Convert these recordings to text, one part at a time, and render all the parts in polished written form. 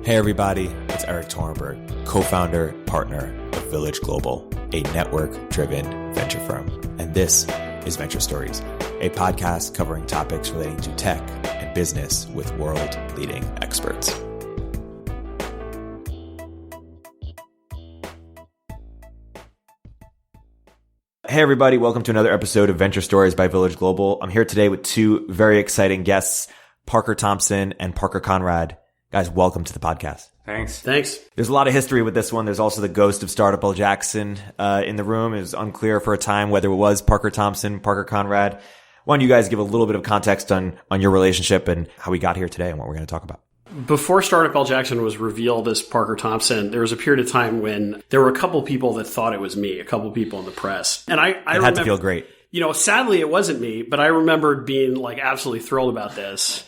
Hey everybody, it's Erik Torenberg, co-founder, partner of Village Global, a network-driven venture firm. And this is Venture Stories, a podcast covering topics relating to tech and business with world-leading experts. Hey everybody, welcome to another episode of Venture Stories by Village Global. I'm here today with two very exciting guests, Parker Thompson and Parker Conrad. Guys, welcome to the podcast. Thanks. There's a lot of history with this one. There's also the ghost of Startup L. Jackson in the room. It was unclear for a time whether it was Parker Thompson, Parker Conrad. Why don't you guys give a little bit of context on your relationship and how we got here today and what we're going to talk about? Before Startup L. Jackson was revealed as Parker Thompson, there was a period of time when there were a couple people that thought it was me, a couple people in the press. And I remember, had to feel great. You know, sadly it wasn't me, but I remembered being like absolutely thrilled about this.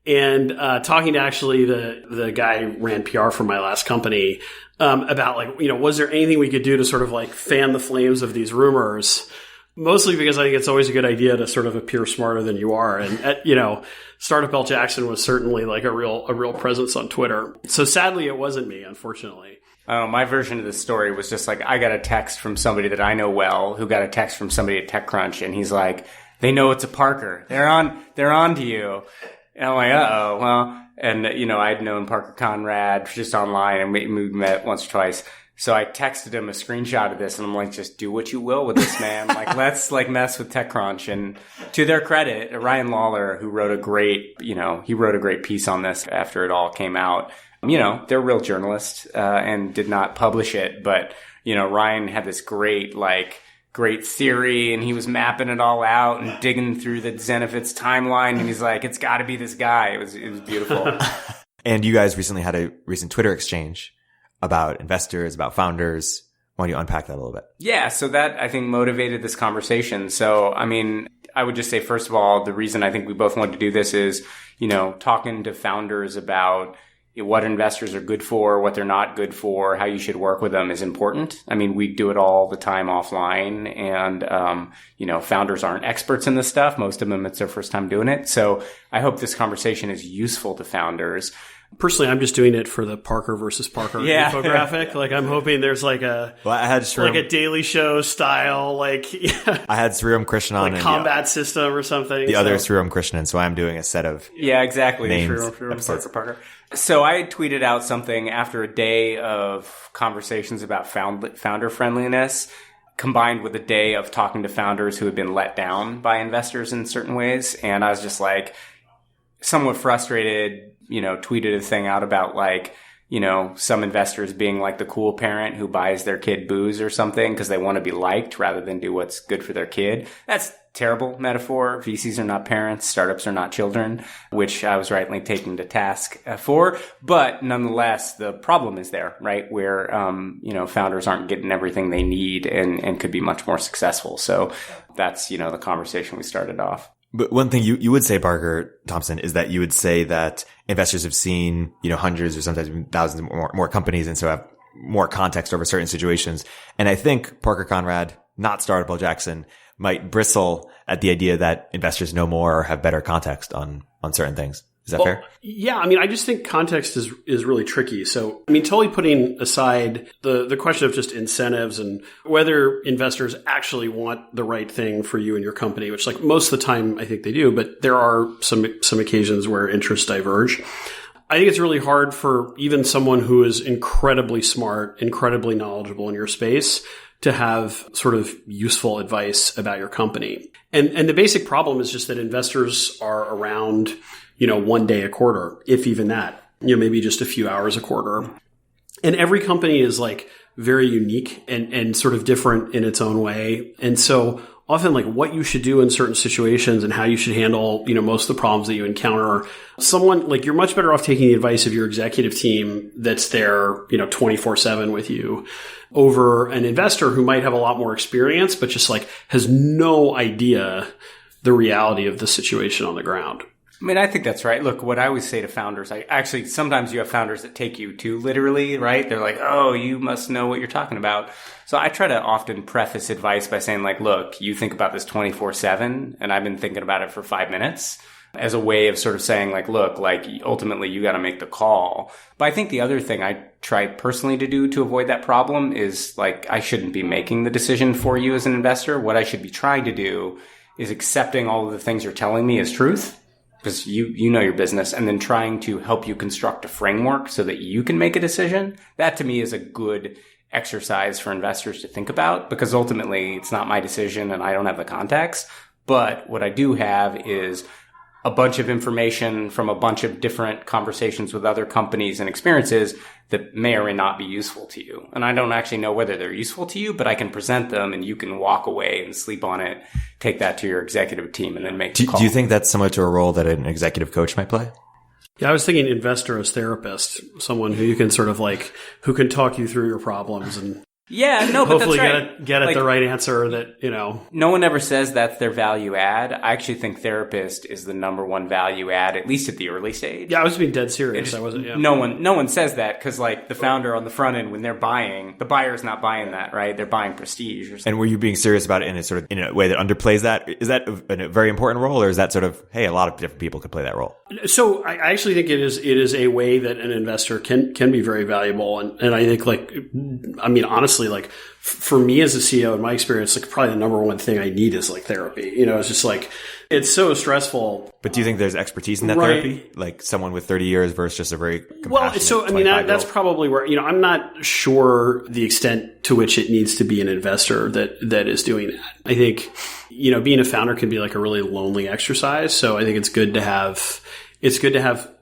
And talking to actually the guy who ran PR for my last company about like, you know, was there anything we could do to sort of like fan the flames of these rumors? Mostly because I think it's always a good idea to sort of appear smarter than you are. And, you know, Startup L. Jackson was certainly like a real presence on Twitter. So sadly, it wasn't me, unfortunately. My version of the story was just like, I got a text from somebody that I know well who got a text from somebody at TechCrunch. And he's like, they know it's a Parker. They're on to you. And I'm like, uh-oh, well, and, you know, I'd known Parker Conrad just online and we met once or twice. So I texted him a screenshot of this and I'm like, just do what you will with this, man. Like, let's like mess with TechCrunch. And to their credit, Ryan Lawler, who wrote a great piece on this after it all came out. You know, they're real journalists, and did not publish it. But, you know, Ryan had this great theory and he was mapping it all out and digging through the Zenefits timeline. And he's like, it's got to be this guy. It was beautiful. And you guys recently had a recent Twitter exchange about investors, about founders. Why don't you unpack that a little bit? Yeah, so that I think motivated this conversation. So, I mean, I would just say, first of all, the reason I think we both wanted to do this is, you know, talking to founders about what investors are good for, what they're not good for, how you should work with them is important. I mean, we do it all the time offline and, you know, founders aren't experts in this stuff. Most of them, it's their first time doing it. So I hope this conversation is useful to founders. Personally, I'm just doing it for the Parker versus Parker infographic. Like, I'm hoping there's like I had a Daily Show style, like I had Sriram Krishnan like combat system or something. The other Sriram Krishnan, so I'm doing a set of exactly names. Parker. So I tweeted out something after a day of conversations about founder friendliness, combined with a day of talking to founders who had been let down by investors in certain ways, and I was just like somewhat frustrated. You know, tweeted a thing out about like, you know, some investors being like the cool parent who buys their kid booze or something because they want to be liked rather than do what's good for their kid. That's terrible metaphor. VCs are not parents. Startups are not children, which I was rightly taken to task for. But nonetheless, the problem is there, right? Where, you know, founders aren't getting everything they need and could be much more successful. So that's, you know, the conversation we started off. But one thing you would say, Parker Thompson, is that you would say that investors have seen, you know, hundreds or sometimes thousands of more companies and so have more context over certain situations. And I think Parker Conrad, not Startup L. Jackson, might bristle at the idea that investors know more or have better context on certain things. Is that fair? Yeah. I mean, I just think context is really tricky. So, I mean, totally putting aside the question of just incentives and whether investors actually want the right thing for you and your company, which like most of the time I think they do, but there are some occasions where interests diverge. I think it's really hard for even someone who is incredibly smart, incredibly knowledgeable in your space to have sort of useful advice about your company. And the basic problem is just that investors are around, you know, one day a quarter, if even that, you know, maybe just a few hours a quarter. And every company is like very unique and sort of different in its own way. And so often like what you should do in certain situations and how you should handle, you know, most of the problems that you encounter, someone like you're much better off taking the advice of your executive team that's there, you know, 24/7 with you over an investor who might have a lot more experience, but just like has no idea the reality of the situation on the ground. I mean, I think that's right. Look, what I always say to founders, sometimes you have founders that take you too literally, right? They're like, oh, you must know what you're talking about. So I try to often preface advice by saying like, look, you think about this 24/7 and I've been thinking about it for 5 minutes. as a way of sort of saying like, look, like ultimately you got to make the call. But I think the other thing I try personally to do to avoid that problem is like, I shouldn't be making the decision for you as an investor. What I should be trying to do is accepting all of the things you're telling me as truth, because you know your business, and then trying to help you construct a framework so that you can make a decision. That to me is a good exercise for investors to think about, because ultimately it's not my decision and I don't have the context. But what I do have is a bunch of information from a bunch of different conversations with other companies and experiences that may or may not be useful to you. And I don't actually know whether they're useful to you, but I can present them and you can walk away and sleep on it, take that to your executive team, and then make the call. Do you think that's similar to a role that an executive coach might play? Yeah, I was thinking investor as therapist, someone who you can sort of like, who can talk you through your problems and yeah, no, but hopefully that's right. get at like, the right answer that, you know. No one ever says that's their value add. I actually think therapist is the number one value add, at least at the early stage. Yeah, I was being dead serious. I wasn't, yeah. No one says that, because like the founder on the front end, when they're buying, the buyer's not buying that, right? They're buying prestige or something. And were you being serious about it in a sort of, in a way that underplays that? Is that a very important role, or is that sort of, hey, a lot of different people could play that role? So I actually think it is a way that an investor can be very valuable. And I think like, I mean, honestly, like for me as a CEO in my experience, like probably the number one thing I need is like therapy. You know, it's just like, it's so stressful. But do you think there's expertise in that therapy? Like someone with 30 years versus just a very compassionate Well, so I mean, that's probably where, you know, I'm not sure the extent to which it needs to be an investor that is doing that. I think, you know, being a founder can be like a really lonely exercise. So I think it's good to have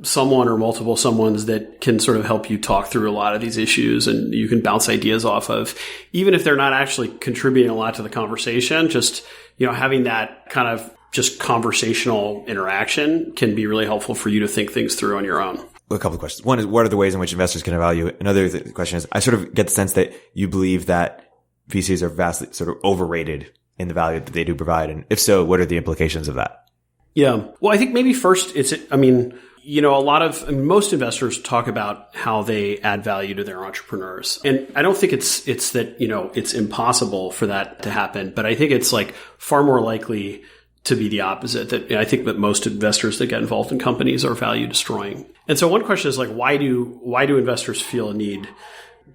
someone or multiple someones that can sort of help you talk through a lot of these issues and you can bounce ideas off of, even if they're not actually contributing a lot to the conversation. Just, you know, having that kind of just conversational interaction can be really helpful for you to think things through on your own. A couple of questions. One is, what are the ways in which investors can evaluate? Another question is, I sort of get the sense that you believe that VCs are vastly sort of overrated in the value that they do provide. And if so, what are the implications of that? Yeah. Well, I think maybe first you know, most investors talk about how they add value to their entrepreneurs. And I don't think it's that, you know, it's impossible for that to happen, but I think it's like far more likely to be the opposite. That, you know, I think that most investors that get involved in companies are value destroying. And so one question is like, why do investors feel a need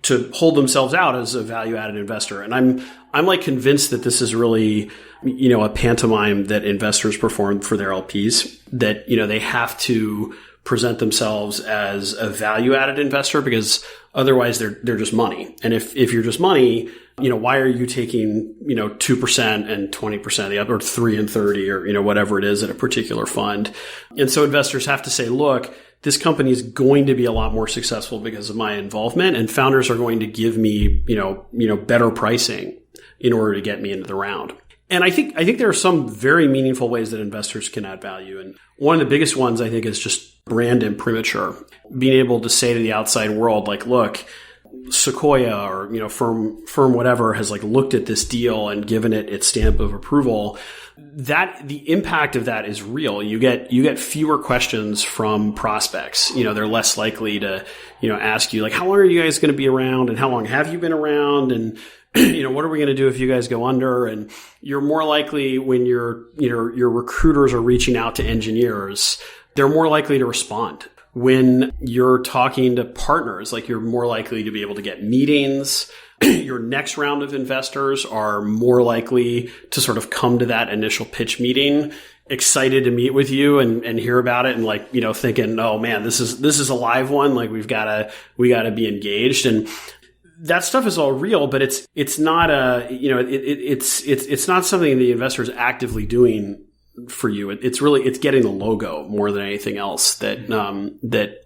to hold themselves out as a value added investor? And I'm like convinced that this is really, you know, a pantomime that investors perform for their LPs, that, you know, they have to present themselves as a value added investor because otherwise they're just money. And if you're just money, you know, why are you taking, you know, 2% and 20% of the other, or 3 and 30, or, you know, whatever it is at a particular fund. And so investors have to say, look, this company is going to be a lot more successful because of my involvement, and founders are going to give me, you know, better pricing in order to get me into the round. And I think there are some very meaningful ways that investors can add value. And one of the biggest ones, I think, is just brand imprimatur. Being able to say to the outside world, like, look, Sequoia or, you know, firm whatever has like looked at this deal and given it its stamp of approval. That the impact of that is real. You get fewer questions from prospects. You know, they're less likely to, you know, ask you like, how long are you guys going to be around, and how long have you been around, and you know, what are we going to do if you guys go under? And you're more likely, when your recruiters are reaching out to engineers, they're more likely to respond. When you're talking to partners, like, you're more likely to be able to get meetings. Your next round of investors are more likely to sort of come to that initial pitch meeting excited to meet with you and hear about it, and like, you know, thinking, oh man, this is a live one. Like, we gotta be engaged. And that stuff is all real, but it's not it's not something the investor is actively doing for you. It's getting the logo more than anything else that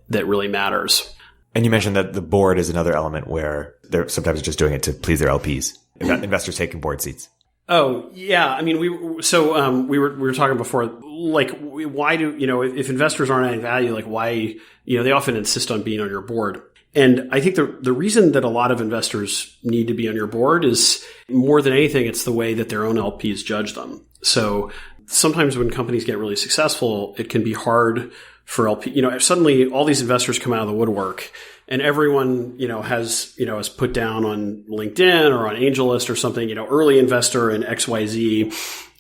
really matters. And you mentioned that the board is another element where they're sometimes just doing it to please their LPs. Investors taking board seats. Oh yeah, I mean, we were talking before, like, why do, you know, if investors aren't adding value, like, why, you know, they often insist on being on your board. And I think the reason that a lot of investors need to be on your board is, more than anything, it's the way that their own LPs judge them. So sometimes when companies get really successful, it can be hard for LP, you know, if suddenly all these investors come out of the woodwork and everyone, you know, has put down on LinkedIn or on AngelList or something, you know, early investor in XYZ.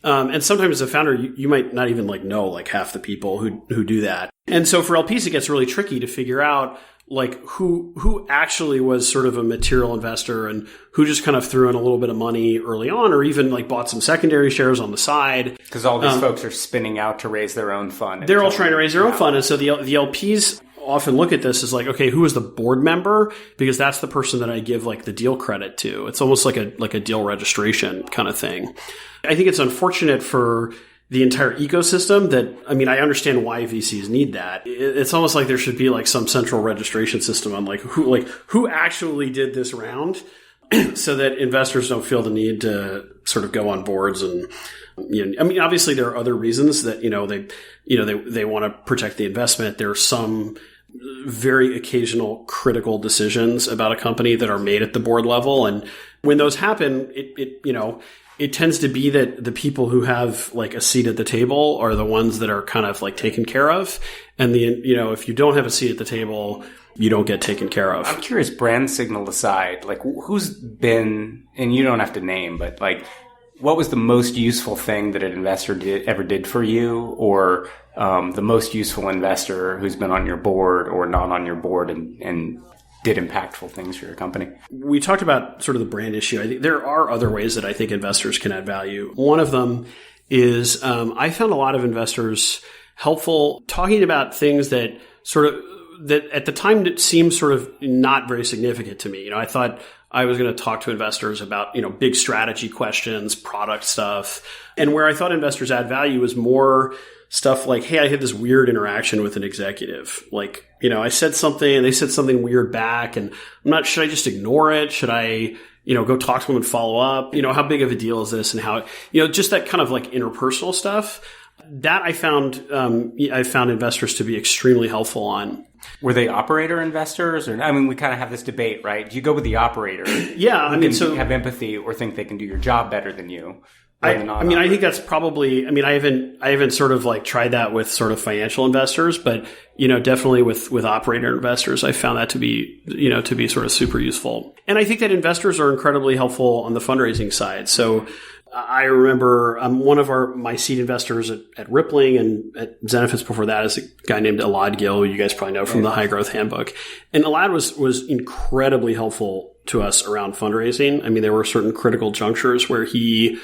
And sometimes as a founder, you might not even like know like half the people who do that. And so for LPs, it gets really tricky to figure out like who actually was sort of a material investor and who just kind of threw in a little bit of money early on, or even like bought some secondary shares on the side. Because all these folks are spinning out to raise their own fund. They're all trying to raise their own fund. And so the LPs often look at this as like, okay, who is the board member? Because that's the person that I give like the deal credit to. It's almost like a deal registration kind of thing. I think it's unfortunate for the entire ecosystem that, I mean, I understand why VCs need that. It's almost like there should be like some central registration system on like who actually did this round so that investors don't feel the need to sort of go on boards. And, I mean, obviously there are other reasons that, they want to protect the investment. There are some very occasional critical decisions about a company that are made at the board level. And when those happen, it tends to be that the people who have like a seat at the table are the ones that are kind of like taken care of. And if you don't have a seat at the table, you don't get taken care of. I'm curious, brand signal aside, like who's been, and you don't have to name, but like, what was the most useful thing that an investor ever did for you, or the most useful investor who's been on your board or not on your board and did impactful things for your company? We talked about sort of the brand issue. I think there are other ways that I think investors can add value. One of them is I found a lot of investors helpful talking about things that at the time it seemed sort of not very significant to me. I thought I was going to talk to investors about, big strategy questions, product stuff. And where I thought investors add value was more stuff like, hey, I had this weird interaction with an executive. Like, I said something and they said something weird back, and I'm not, should I just ignore it? Should I, go talk to them and follow up? How big of a deal is this, and how, just that kind of like interpersonal stuff that I found investors to be extremely helpful on. Were they operator investors? Or, I mean, we kind of have this debate, right? Do you go with the operator? Yeah. I mean, so have empathy or think they can do your job better than you? I think that's probably, I haven't sort of like tried that with sort of financial investors, but, definitely with operator investors, I found that to be sort of super useful. And I think that investors are incredibly helpful on the fundraising side. So I remember one of my seed investors at Rippling and at Zenefits before that is a guy named Elad Gil, who you guys probably know from the High Growth Handbook. And Elad was incredibly helpful to us around fundraising. I mean, there were certain critical junctures where he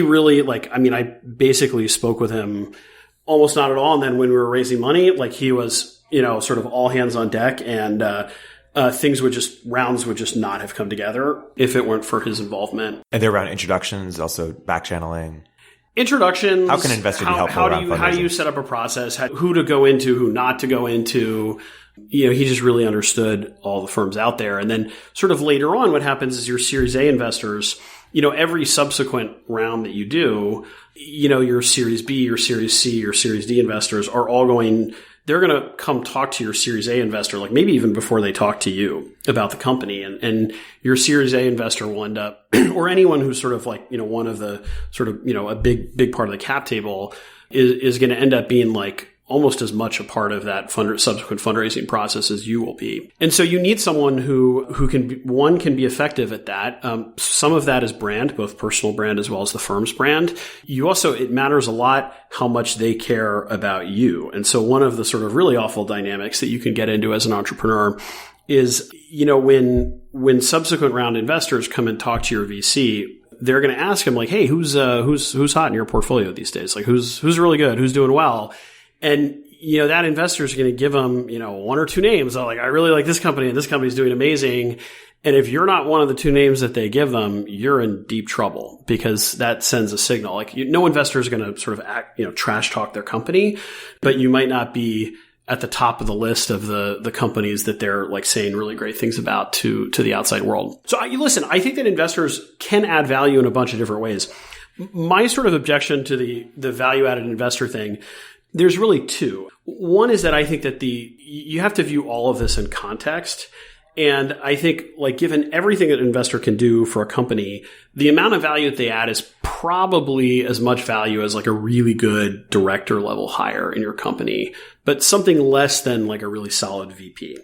really I basically spoke with him almost not at all. And then when we were raising money, like he was, sort of all hands on deck, and rounds would just not have come together if it weren't for his involvement. And they're around introductions, also back channeling. Introductions. How can investors be helpful around fundraising? How do you set up a process? Who to go into, who not to go into? He just really understood all the firms out there. And then sort of later on, what happens is your Series A investors, every subsequent round that you do, your Series B, your Series C, your Series D investors are all they're going to come talk to your Series A investor, like maybe even before they talk to you about the company. And your Series A investor will end up, or anyone who's sort of like, one of the sort of, a big part of the cap table is going to end up being like almost as much a part of that subsequent fundraising process as you will be. And so you need someone who can be effective at that. Some of that is brand, both personal brand as well as the firm's brand. It matters a lot how much they care about you. And so one of the sort of really awful dynamics that you can get into as an entrepreneur is, when subsequent round investors come and talk to your VC, they're going to ask him like, hey, who's hot in your portfolio these days? Like who's really good? Who's doing well? And, that investor is going to give them, one or two names. They're like, I really like this company and this company's doing amazing. And if you're not one of the two names that they give them, you're in deep trouble, because that sends a signal. Like no investor is going to sort of trash talk their company, but you might not be at the top of the list of the companies that they're like saying really great things about to the outside world. So I think that investors can add value in a bunch of different ways. My sort of objection to the value added investor thing, there's really two. One is that I think that you have to view all of this in context. And I think like given everything that an investor can do for a company, the amount of value that they add is probably as much value as like a really good director level hire in your company, but something less than like a really solid VP.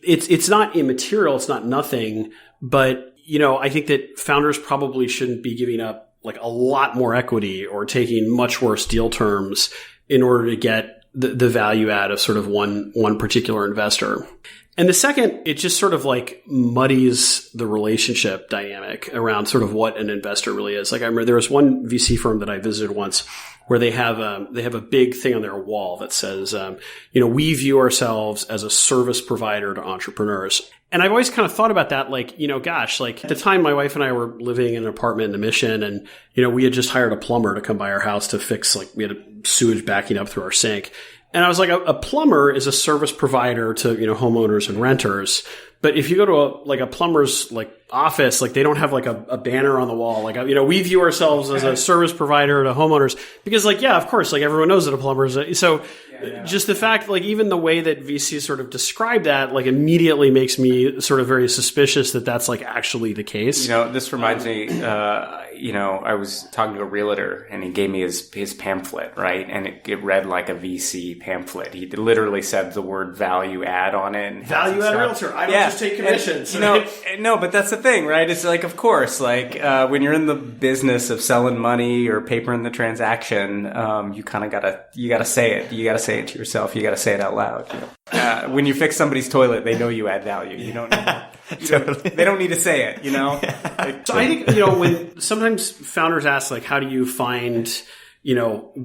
It's not immaterial. It's not nothing, but I think that founders probably shouldn't be giving up like a lot more equity or taking much worse deal terms in order to get the value add of sort of one particular investor. And the second, it just sort of like muddies the relationship dynamic around sort of what an investor really is. Like I remember there was one VC firm that I visited once where they have a big thing on their wall that says, we view ourselves as a service provider to entrepreneurs. And I've always kind of thought about that, like, gosh, like at the time my wife and I were living in an apartment in the Mission and, we had just hired a plumber to come by our house to fix, like, we had a sewage backing up through our sink. And I was like, a plumber is a service provider to, homeowners and renters. But if you go to a plumber's like office, like they don't have like a banner on the wall. Like, we view ourselves as a service provider to homeowners because like, yeah, of course, like everyone knows that a plumber is just the fact, like even the way that VCs sort of describe that, like immediately makes me sort of very suspicious that that's like actually the case. This reminds me, I was talking to a realtor and he gave me his pamphlet, right? And it read like a VC pamphlet. He literally said the word value add on it. And value add realtor. I don't just take commissions. No, but that's the thing, right? It's like, of course, like when you're in the business of selling money or paper in the transaction, you kind of gotta say it. You gotta say it to yourself. You gotta say it out loud. When you fix somebody's toilet, they know you add value. You don't totally. They don't need to say it, Like, so I think, when sometimes founders ask, like, how do you find,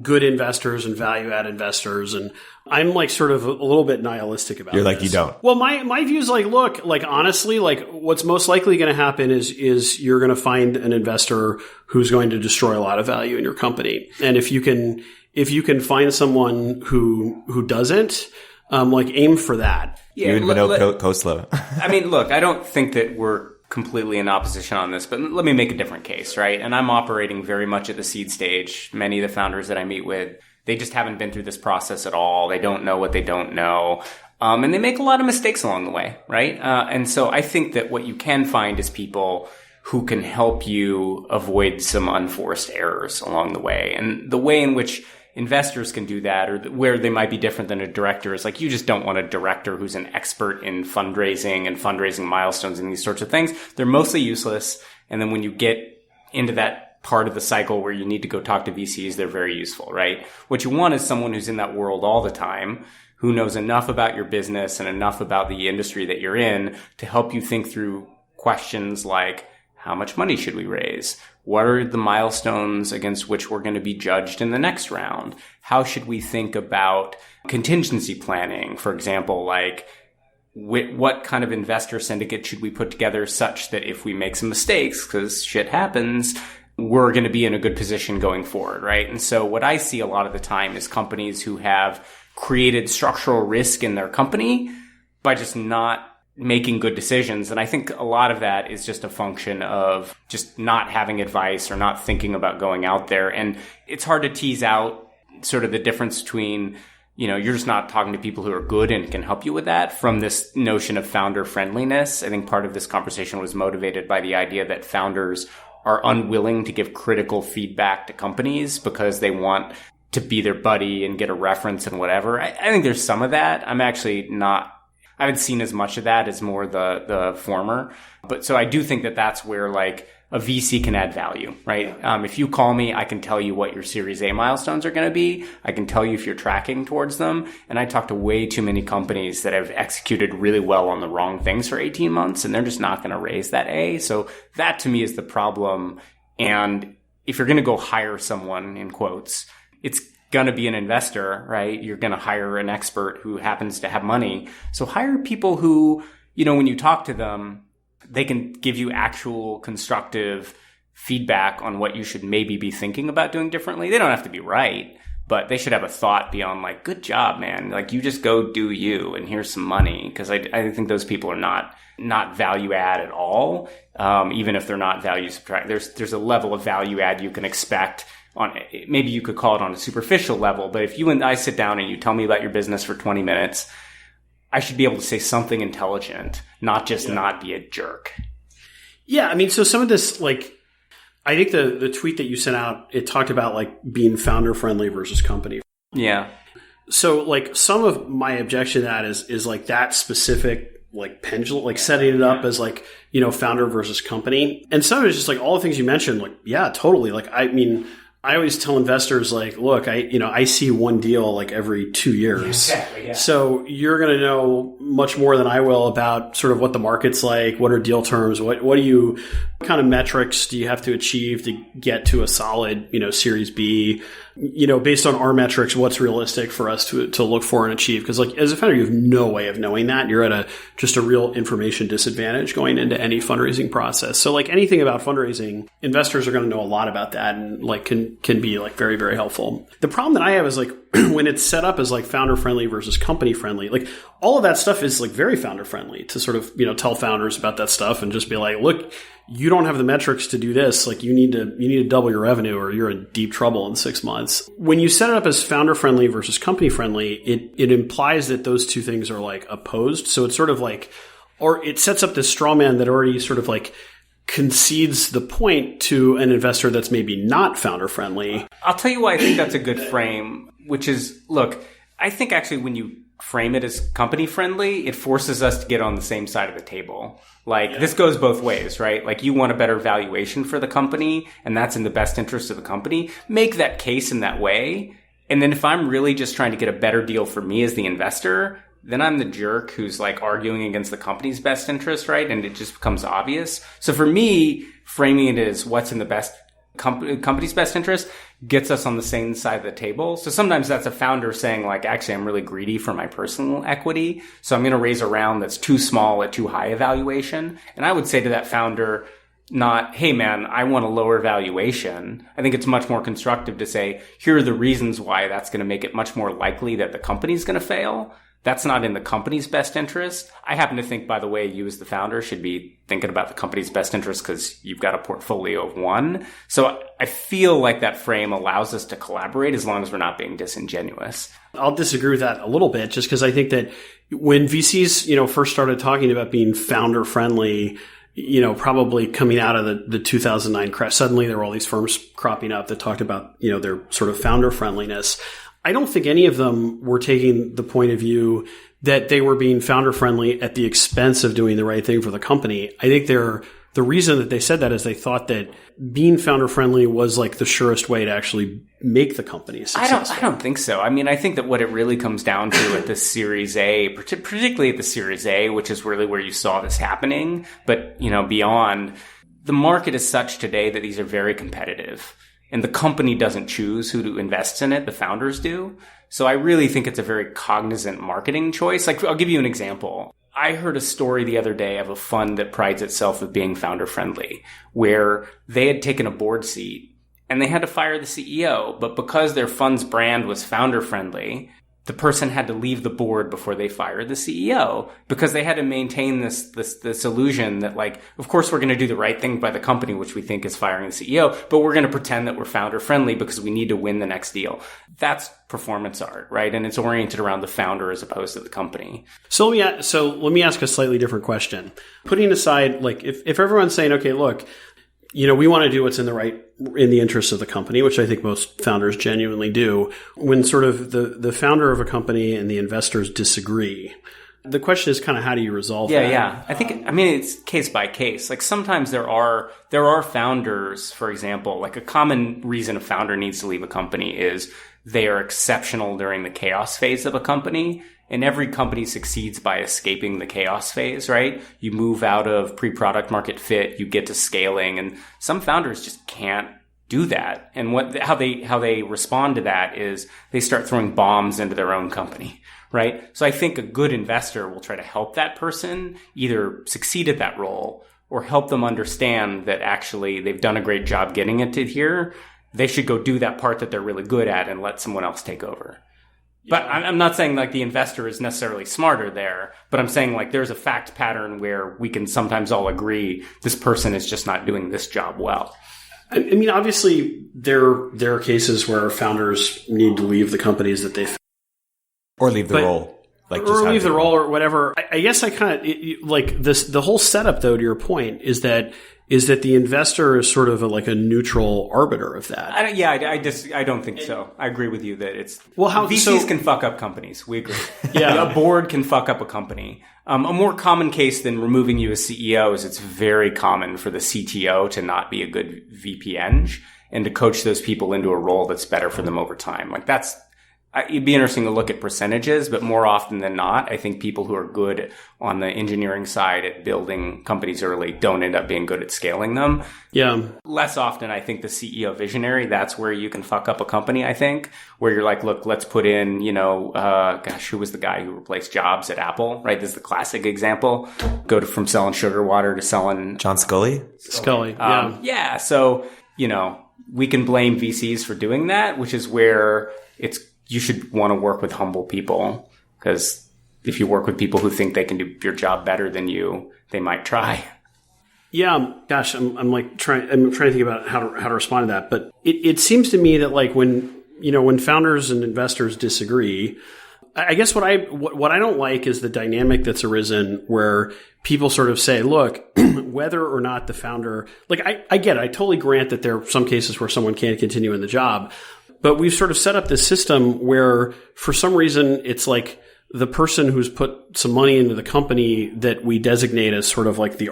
good investors and value add investors? And I'm like sort of a little bit nihilistic about it. You're like, you don't. Well, my view is like, look, like honestly, like what's most likely going to happen is you're going to find an investor who's going to destroy a lot of value in your company. And if you can find someone who doesn't, like aim for that. Yeah, you and Vinod Khosla. I mean, look, I don't think that we're completely in opposition on this, but let me make a different case, right? And I'm operating very much at the seed stage. Many of the founders that I meet with, they just haven't been through this process at all. They don't know what they don't know. And they make a lot of mistakes along the way, right? And so I think that what you can find is people who can help you avoid some unforced errors along the way. And the way in which investors can do that, or where they might be different than a director, is like you just don't want a director who's an expert in fundraising and fundraising milestones and these sorts of things. They're mostly useless. And then when you get into that part of the cycle where you need to go talk to VCs, they're very useful, right? What you want is someone who's in that world all the time, who knows enough about your business and enough about the industry that you're in to help you think through questions like, how much money should we raise? What are the milestones against which we're going to be judged in the next round? How should we think about contingency planning? For example, like what kind of investor syndicate should we put together such that if we make some mistakes, because shit happens, we're going to be in a good position going forward, right? And so what I see a lot of the time is companies who have created structural risk in their company by just not making good decisions. And I think a lot of that is just a function of just not having advice or not thinking about going out there. And it's hard to tease out sort of the difference between, you're just not talking to people who are good and can help you with that from this notion of founder friendliness. I think part of this conversation was motivated by the idea that founders are unwilling to give critical feedback to companies because they want to be their buddy and get a reference and whatever. I think there's some of that. I haven't seen as much of that as more the former. But so I do think that that's where like a VC can add value, right? If you call me, I can tell you what your Series A milestones are going to be. I can tell you if you're tracking towards them. And I talk to way too many companies that have executed really well on the wrong things for 18 months, and they're just not going to raise that A. So that to me is the problem. And if you're going to go hire someone, in quotes, it's going to be an investor, right? You're going to hire an expert who happens to have money. So hire people who, when you talk to them, they can give you actual constructive feedback on what you should maybe be thinking about doing differently. They don't have to be right, but they should have a thought beyond like, good job, man. Like you just go do you and here's some money. Cause I think those people are not value add at all. Even if they're not value subtract, there's a level of value add you can expect on, maybe you could call it on a superficial level, but if you and I sit down and you tell me about your business for 20 minutes, I should be able to say something intelligent, not just not be a jerk. Yeah. I mean, so some of this, like, I think the tweet that you sent out, it talked about like being founder friendly versus company. Yeah. So like some of my objection to that is like that specific like pendulum, like setting it up as like, founder versus company. And some of it's just like all the things you mentioned, like, yeah, totally. Like, I mean, I always tell investors like, look, I see one deal like every 2 years. Exactly, yeah. So you're going to know much more than I will about sort of what the market's like. What are deal terms? What kind of metrics do you have to achieve to get to a solid, Series B? Based on our metrics, what's realistic for us to look for and achieve? Because like as a founder, you have no way of knowing that. You're at just a real information disadvantage going into any fundraising process. So like anything about fundraising, investors are going to know a lot about that and like can be like very, very helpful. The problem that I have is like when it's set up as like founder friendly versus company friendly, like all of that stuff is like very founder friendly to sort of, tell founders about that stuff and just be like, look, you don't have the metrics to do this. Like you need to double your revenue or you're in deep trouble in 6 months. When you set it up as founder friendly versus company friendly, it implies that those two things are like opposed. So it's sort of like, or it sets up this straw man that already sort of like concedes the point to an investor that's maybe not founder friendly. I'll tell you why I think that's a good frame, which is, look, I think actually when you frame it as company friendly, it forces us to get on the same side of the table. Like this goes both ways, right? Like you want a better valuation for the company and that's in the best interest of the company. Make that case in that way. And then if I'm really just trying to get a better deal for me as the investor, then I'm the jerk who's like arguing against the company's best interest, right? And it just becomes obvious. So for me, framing it as what's in the best company's best interest gets us on the same side of the table. So sometimes that's a founder saying like, actually, I'm really greedy for my personal equity. So I'm going to raise a round that's too small at too high a valuation. And I would say to that founder, not, hey man, I want a lower valuation. I think it's much more constructive to say, here are the reasons why that's going to make it much more likely that the company's going to fail. That's not in the company's best interest. I happen to think, by the way, you as the founder should be thinking about the company's best interest because you've got a portfolio of one. So I feel like that frame allows us to collaborate as long as we're not being disingenuous. I'll disagree with that a little bit just because I think that when VCs, first started talking about being founder friendly, probably coming out of the 2009 crash, suddenly there were all these firms cropping up that talked about, their sort of founder friendliness. I don't think any of them were taking the point of view that they were being founder friendly at the expense of doing the right thing for the company. I think the reason that they said that is they thought that being founder friendly was like the surest way to actually make the company successful. I don't think so. I mean, I think that what it really comes down to at the Series A, particularly at the Series A, which is really where you saw this happening, but beyond, the market is such today that these are very competitive. And the company doesn't choose who to invest in it. The founders do. So I really think it's a very cognizant marketing choice. Like, I'll give you an example. I heard a story the other day of a fund that prides itself with being founder friendly, where they had taken a board seat and they had to fire the CEO. But because their fund's brand was founder friendly, the person had to leave the board before they fired the CEO because they had to maintain this illusion that, like, of course we're going to do the right thing by the company, which we think is firing the CEO, but we're going to pretend that we're founder friendly because we need to win the next deal. That's performance art, right? And it's oriented around the founder as opposed to the company. So let me ask a slightly different question. Putting aside, like, if everyone's saying, okay, look, we want to do what's in the interest of the company, which I think most founders genuinely do. When sort of the founder of a company and the investors disagree, the question is kind of how do you resolve that? Yeah. I think, it's case by case. Like sometimes there are founders, for example, like a common reason a founder needs to leave a company is they are exceptional during the chaos phase of a company. And every company succeeds by escaping the chaos phase, right? You move out of pre-product market fit, you get to scaling, and some founders just can't do that. And how they respond to that is they start throwing bombs into their own company, right? So I think a good investor will try to help that person either succeed at that role or help them understand that actually they've done a great job getting it to here. They should go do that part that they're really good at and let someone else take over. But I'm not saying like the investor is necessarily smarter there, but I'm saying like there's a fact pattern where we can sometimes all agree this person is just not doing this job well. I mean, obviously there are cases where founders need to leave the companies that they or leave the role. Like or leave the role or whatever. I guess I kind of like this. The whole setup, though, to your point, is that the investor is sort of a neutral arbiter of that. I don't think so. I agree with you that it's VCs can fuck up companies. We agree. Yeah, a board can fuck up a company. A more common case than removing you as CEO is it's very common for the CTO to not be a good VP Eng and to coach those people into a role that's better for them over time. Like it'd be interesting to look at percentages, but more often than not, I think people who are good on the engineering side at building companies early don't end up being good at scaling them. Yeah. Less often, I think the CEO visionary, that's where you can fuck up a company, I think, where you're like, look, let's put in, who was the guy who replaced Jobs at Apple, right? This is the classic example. From selling sugar water to selling... John Scully? Scully, yeah. Yeah, so, we can blame VCs for doing that, which is where you should want to work with humble people, because if you work with people who think they can do your job better than you, they might try. Yeah, gosh, I'm trying to think about how to respond to that. But it seems to me that like when founders and investors disagree, I guess what I don't like is the dynamic that's arisen where people sort of say, look, whether or not the founder, like I totally grant that there are some cases where someone can't continue in the job. But we've sort of set up this system where for some reason it's like the person who's put some money into the company that we designate as sort of like the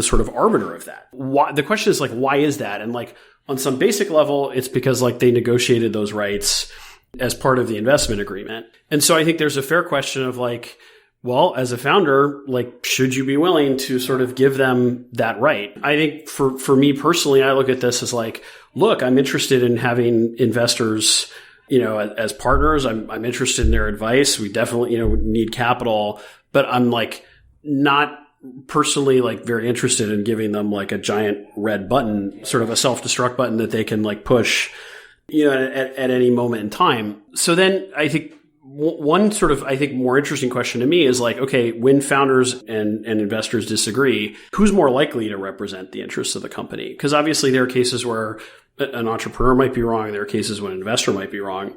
sort of arbiter of that. The question is like, why is that? And like on some basic level, it's because like they negotiated those rights as part of the investment agreement. And so I think there's a fair question of like, well, as a founder, like, should you be willing to sort of give them that right? I think for me personally, I look at this as like, look, I'm interested in having investors, as partners. I'm interested in their advice. We definitely, need capital, but I'm like not personally like very interested in giving them like a giant red button, sort of a self-destruct button that they can like push, at any moment in time. So then I think one sort of, I think, more interesting question to me is like, okay, when founders and investors disagree, who's more likely to represent the interests of the company? Because obviously there are cases where an entrepreneur might be wrong. There are cases when an investor might be wrong.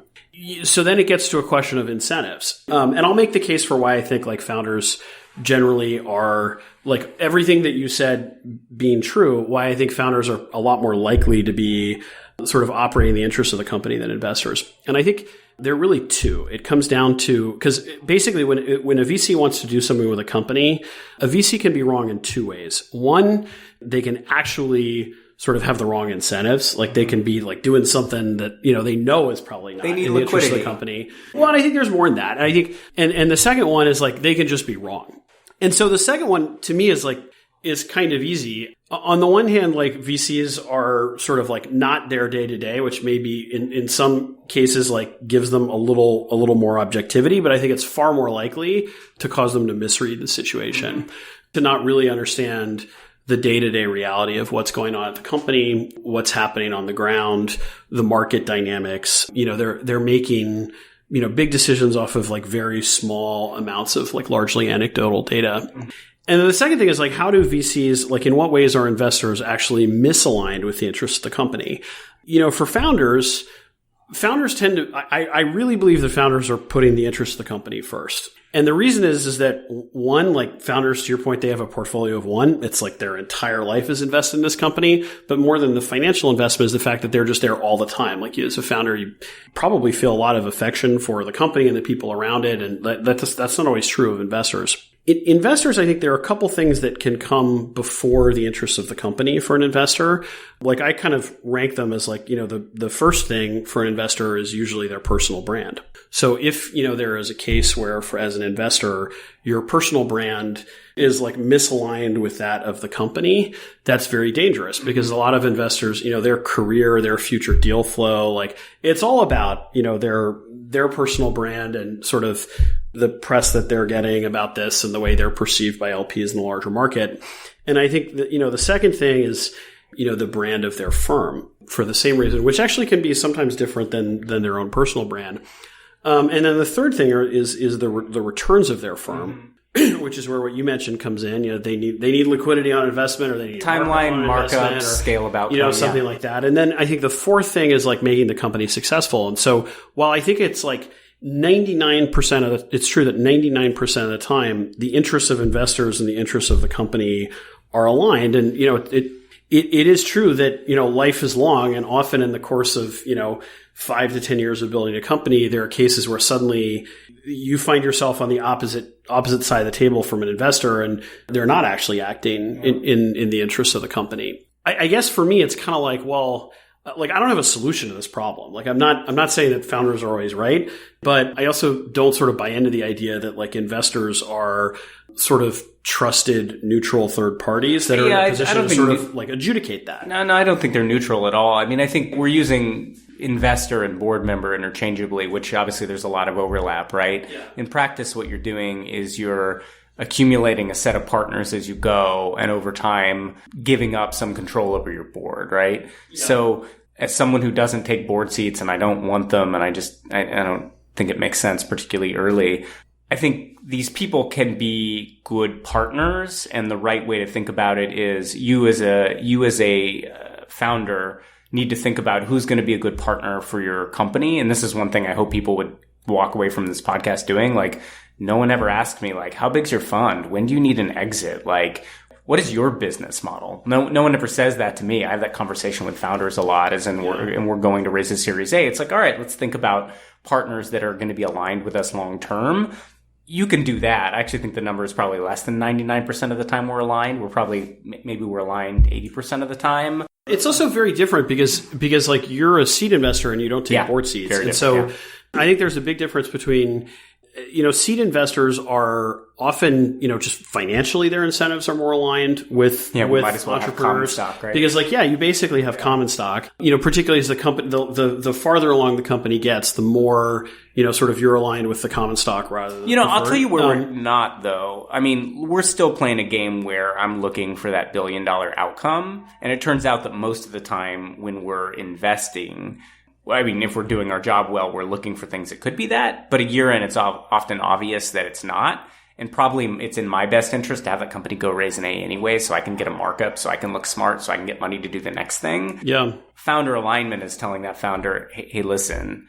So then it gets to a question of incentives. And I'll make the case for why I think like founders generally are like everything that you said being true, why I think founders are a lot more likely to be sort of operating the interests of the company than investors. And I think there are really two. It comes down to, because basically when a VC wants to do something with a company, a VC can be wrong in two ways. One, they can actually sort of have the wrong incentives. Like they can be like doing something that, they know is probably not in the interest of the company. Well, and I think there's more than that. And I think, and the second one is like, they can just be wrong. And so the second one to me is kind of easy. On the one hand, like VCs are sort of like not their day to day, which maybe in some cases like gives them a little more objectivity, but I think it's far more likely to cause them to misread the situation, to not really understand the day-to-day reality of what's going on at the company, what's happening on the ground, the market dynamics. They're making, big decisions off of like very small amounts of like largely anecdotal data. And then the second thing is like, how do VCs, like in what ways are investors actually misaligned with the interests of the company? For founders tend to, I really believe that founders are putting the interests of the company first. And the reason is that one, like founders, to your point, they have a portfolio of one. It's like their entire life is invested in this company. But more than the financial investment is the fact that they're just there all the time. Like you, as a founder, you probably feel a lot of affection for the company and the people around it. And that's not always true of investors. Investors, I think there are a couple things that can come before the interests of the company for an investor. Like I kind of rank them as like, the first thing for an investor is usually their personal brand. So if, there is a case where as an investor, your personal brand is like misaligned with that of the company, that's very dangerous because a lot of investors, their career, their future deal flow, like it's all about, their personal brand and sort of the press that they're getting about this and the way they're perceived by LPs in the larger market. And I think that, the second thing is, the brand of their firm for the same reason, which actually can be sometimes different than their own personal brand. And then the third thing is the returns of their firm, which is where what you mentioned comes in. They need liquidity on investment, or they need timeline markup, scale about, something like that. And then I think the fourth thing is like making the company successful. And so while I think it's like 99% it's true that 99% of the time the interests of investors and the interests of the company are aligned. And it is true that life is long, and often in the course of 5 to 10 years of building a company, there are cases where suddenly you find yourself on the opposite side of the table from an investor, and they're not actually acting in the interest of the company. I guess for me, it's kind of like, well, like I don't have a solution to this problem. Like I'm not saying that founders are always right, but I also don't sort of buy into the idea that like investors are sort of trusted, neutral third parties that are in a position to sort of like adjudicate that. No, I don't think they're neutral at all. I mean, I think we're using investor and board member interchangeably, which obviously there's a lot of overlap, right? Yeah. In practice, what you're doing is you're accumulating a set of partners as you go, and over time giving up some control over your board, right? Yeah. So as someone who doesn't take board seats, and I don't want them, and I don't think it makes sense, particularly early, I think these people can be good partners, and the right way to think about it is you as a founder need to think about who's going to be a good partner for your company. And this is one thing I hope people would walk away from this podcast doing. Like, no one ever asked me, like, how big's your fund? When do you need an exit? Like, what is your business model? No one ever says that to me. I have that conversation with founders a lot, we're going to raise a Series A. It's like, all right, let's think about partners that are going to be aligned with us long term. You can do that. I actually think the number is probably less than 99% of the time we're aligned. Maybe we're aligned 80% of of the time. It's also very different because like you're a seed investor and you don't take board seats. And so I think there's a big difference between, seed investors are often, just financially their incentives are more aligned with might as well entrepreneurs. Have common stock, right? Because you basically have common stock, particularly as the company, the farther along the company gets, the more, sort of you're aligned with the common stock rather than I'll tell you where we're not though. I mean, we're still playing a game where I'm looking for that $1 billion outcome. And it turns out that most of the time when we're investing, if we're doing our job well, we're looking for things that could be that. But a year in, it's often obvious that it's not. And probably it's in my best interest to have that company go raise an A anyway, so I can get a markup, so I can look smart, so I can get money to do the next thing. Yeah. Founder alignment is telling that founder, hey, listen,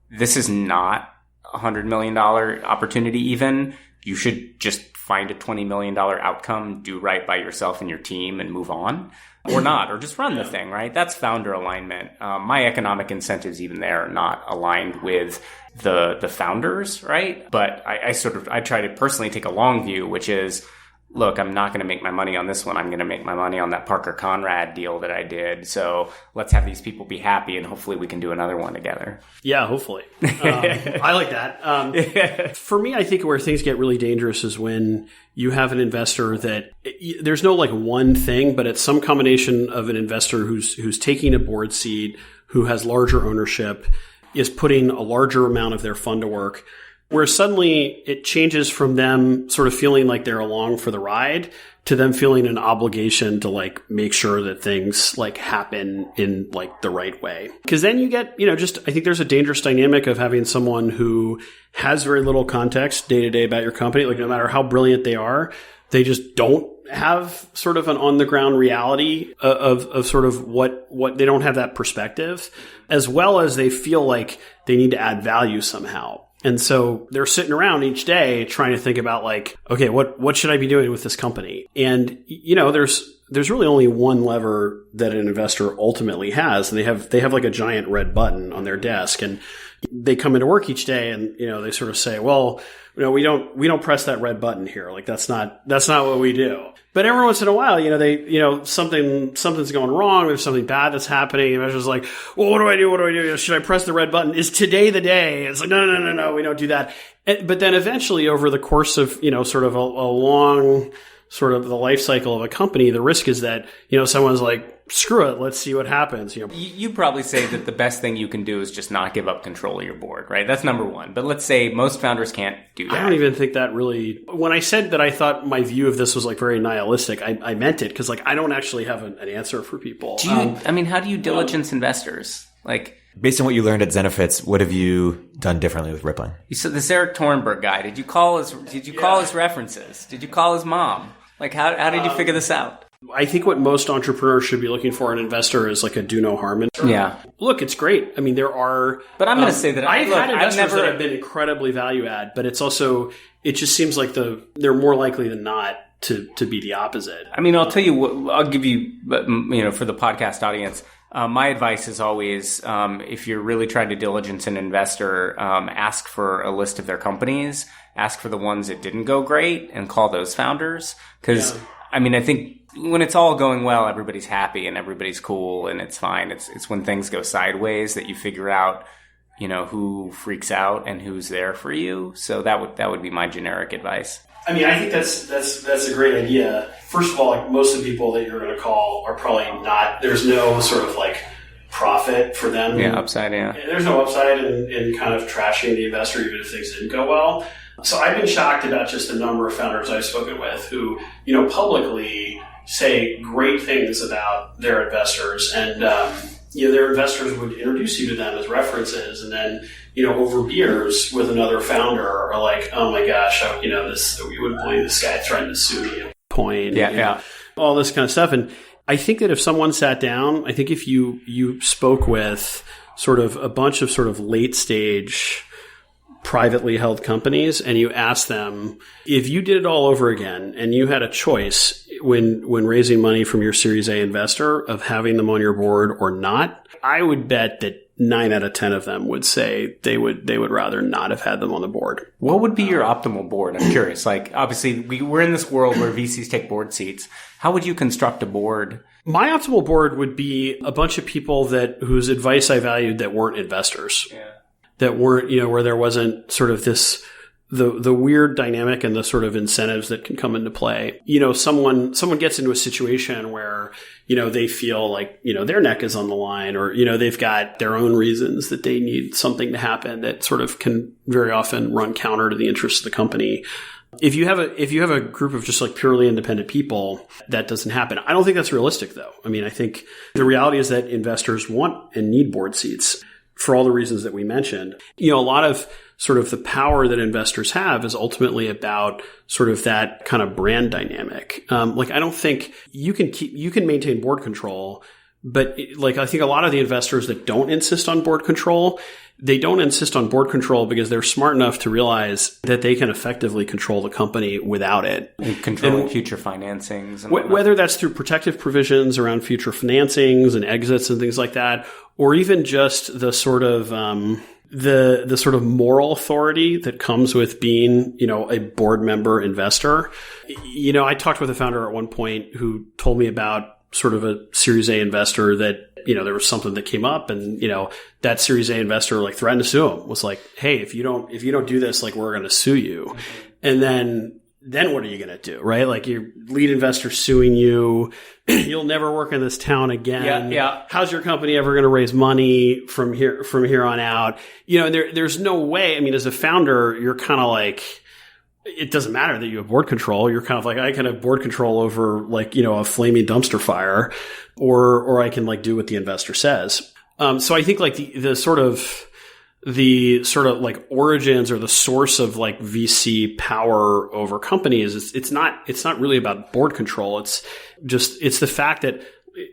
this is not a $100 million opportunity even. You should just find a $20 million outcome, do right by yourself and your team, and move on. Or not, or just run the thing, right? That's founder alignment. My economic incentives even there are not aligned with the founders, right? But I try to personally take a long view, which is, look, I'm not going to make my money on this one. I'm going to make my money on that Parker Conrad deal that I did. So let's have these people be happy, and hopefully we can do another one together. Yeah, hopefully. I like that. For me, I think where things get really dangerous is when you have an investor that there's no like one thing, but it's some combination of an investor who's taking a board seat, who has larger ownership, is putting a larger amount of their fund to work, where suddenly it changes from them sort of feeling like they're along for the ride to them feeling an obligation to like make sure that things like happen in like the right way. Because then you get, I think there's a dangerous dynamic of having someone who has very little context day to day about your company. Like no matter how brilliant they are, they just don't have sort of an on the ground reality of sort of what they don't have that perspective, as well as they feel like they need to add value somehow. And so they're sitting around each day trying to think about like, okay, what should I be doing with this company? And, there's really only one lever that an investor ultimately has. And they have like a giant red button on their desk, and they come into work each day and, they sort of say, well, we don't press that red button here. Like that's not what we do. But every once in a while, something's going wrong. There's something bad that's happening. And it's like, well, what do I do? Should I press the red button? Is today the day? It's like, no, we don't do that. But then eventually over the course of, sort of a long sort of the life cycle of a company, the risk is that, someone's like, screw it, let's see what happens. You probably say that the best thing you can do is just not give up control of your board, right? That's number one. But let's say most founders can't do that. I don't even think that really, when I said that I thought my view of this was like very nihilistic, I meant it because like I don't actually have an answer for people. How do you diligence investors? Like, based on what you learned at Zenefits, what have you done differently with Rippling? So this Eric Thornberg guy, did you call his references? Did you call his mom? Like, how did you figure this out? I think what most entrepreneurs should be looking for in an investor is like a do no harm. Yeah. Look, it's great. I mean, there are... But I'm going to say that I've had investors that have been incredibly value add, but it's also... It just seems like they're more likely than not to be the opposite. I mean, I'll tell you what... I'll give you, for the podcast audience, My advice is always, if you're really trying to diligence an investor, ask for a list of their companies, ask for the ones that didn't go great, and call those founders. Because, I mean, I think when it's all going well, everybody's happy and everybody's cool and it's fine. It's when things go sideways that you figure out, who freaks out and who's there for you. So that would be my generic advice. I mean, I think that's a great idea. First of all, like most of the people that you're going to call are probably not. There's no sort of like profit for them. Yeah, upside. Yeah, there's no upside in kind of trashing the investor, even if things didn't go well. So I've been shocked about just the number of founders I've spoken with who, publicly say great things about their investors, and their investors would introduce you to them as references, and then over beers with another founder are like, oh my gosh, you wouldn't believe this guy threatened to sue me. All this kind of stuff. And I think that if someone sat down, I think if you spoke with sort of a bunch of sort of late stage privately held companies and you asked them, if you did it all over again and you had a choice when raising money from your Series A investor of having them on your board or not, I would bet that 9 out of 10 of them would say they would rather not have had them on the board. What would be your optimal board? I'm curious. Like, obviously, we're in this world where VCs take board seats. How would you construct a board? My optimal board would be a bunch of people whose advice I valued that weren't investors. Yeah. That weren't, where there wasn't sort of this, the weird dynamic and the sort of incentives that can come into play. Someone gets into a situation where, they feel like, their neck is on the line, or, they've got their own reasons that they need something to happen that sort of can very often run counter to the interests of the company. If you have a group of just like purely independent people, that doesn't happen. I don't think that's realistic though. I mean, I think the reality is that investors want and need board seats for all the reasons that we mentioned. A lot of sort of the power that investors have is ultimately about sort of that kind of brand dynamic. I don't think you can maintain board control, but I think a lot of the investors that don't insist on board control, they don't insist on board control because they're smart enough to realize that they can effectively control the company without it. And controlling future financings. And whether that's through protective provisions around future financings and exits and things like that, or even just the sort of the sort of moral authority that comes with being, a board member investor. I talked with a founder at one point who told me about sort of a Series A investor that, there was something that came up and, that Series A investor threatened to sue him, was like, hey, if you don't do this, we're going to sue you. And then what are you going to do? Right? Like your lead investor suing you. You'll never work in this town again. Yeah. How's your company ever going to raise money from here on out? And there's no way. I mean, as a founder, you're kind of like, it doesn't matter that you have board control. You're kind of like, I can have board control over a flaming dumpster fire, or I can do what the investor says. So I think the sort of origins or the source of VC power over companies, it's not really about board control. It's the fact that,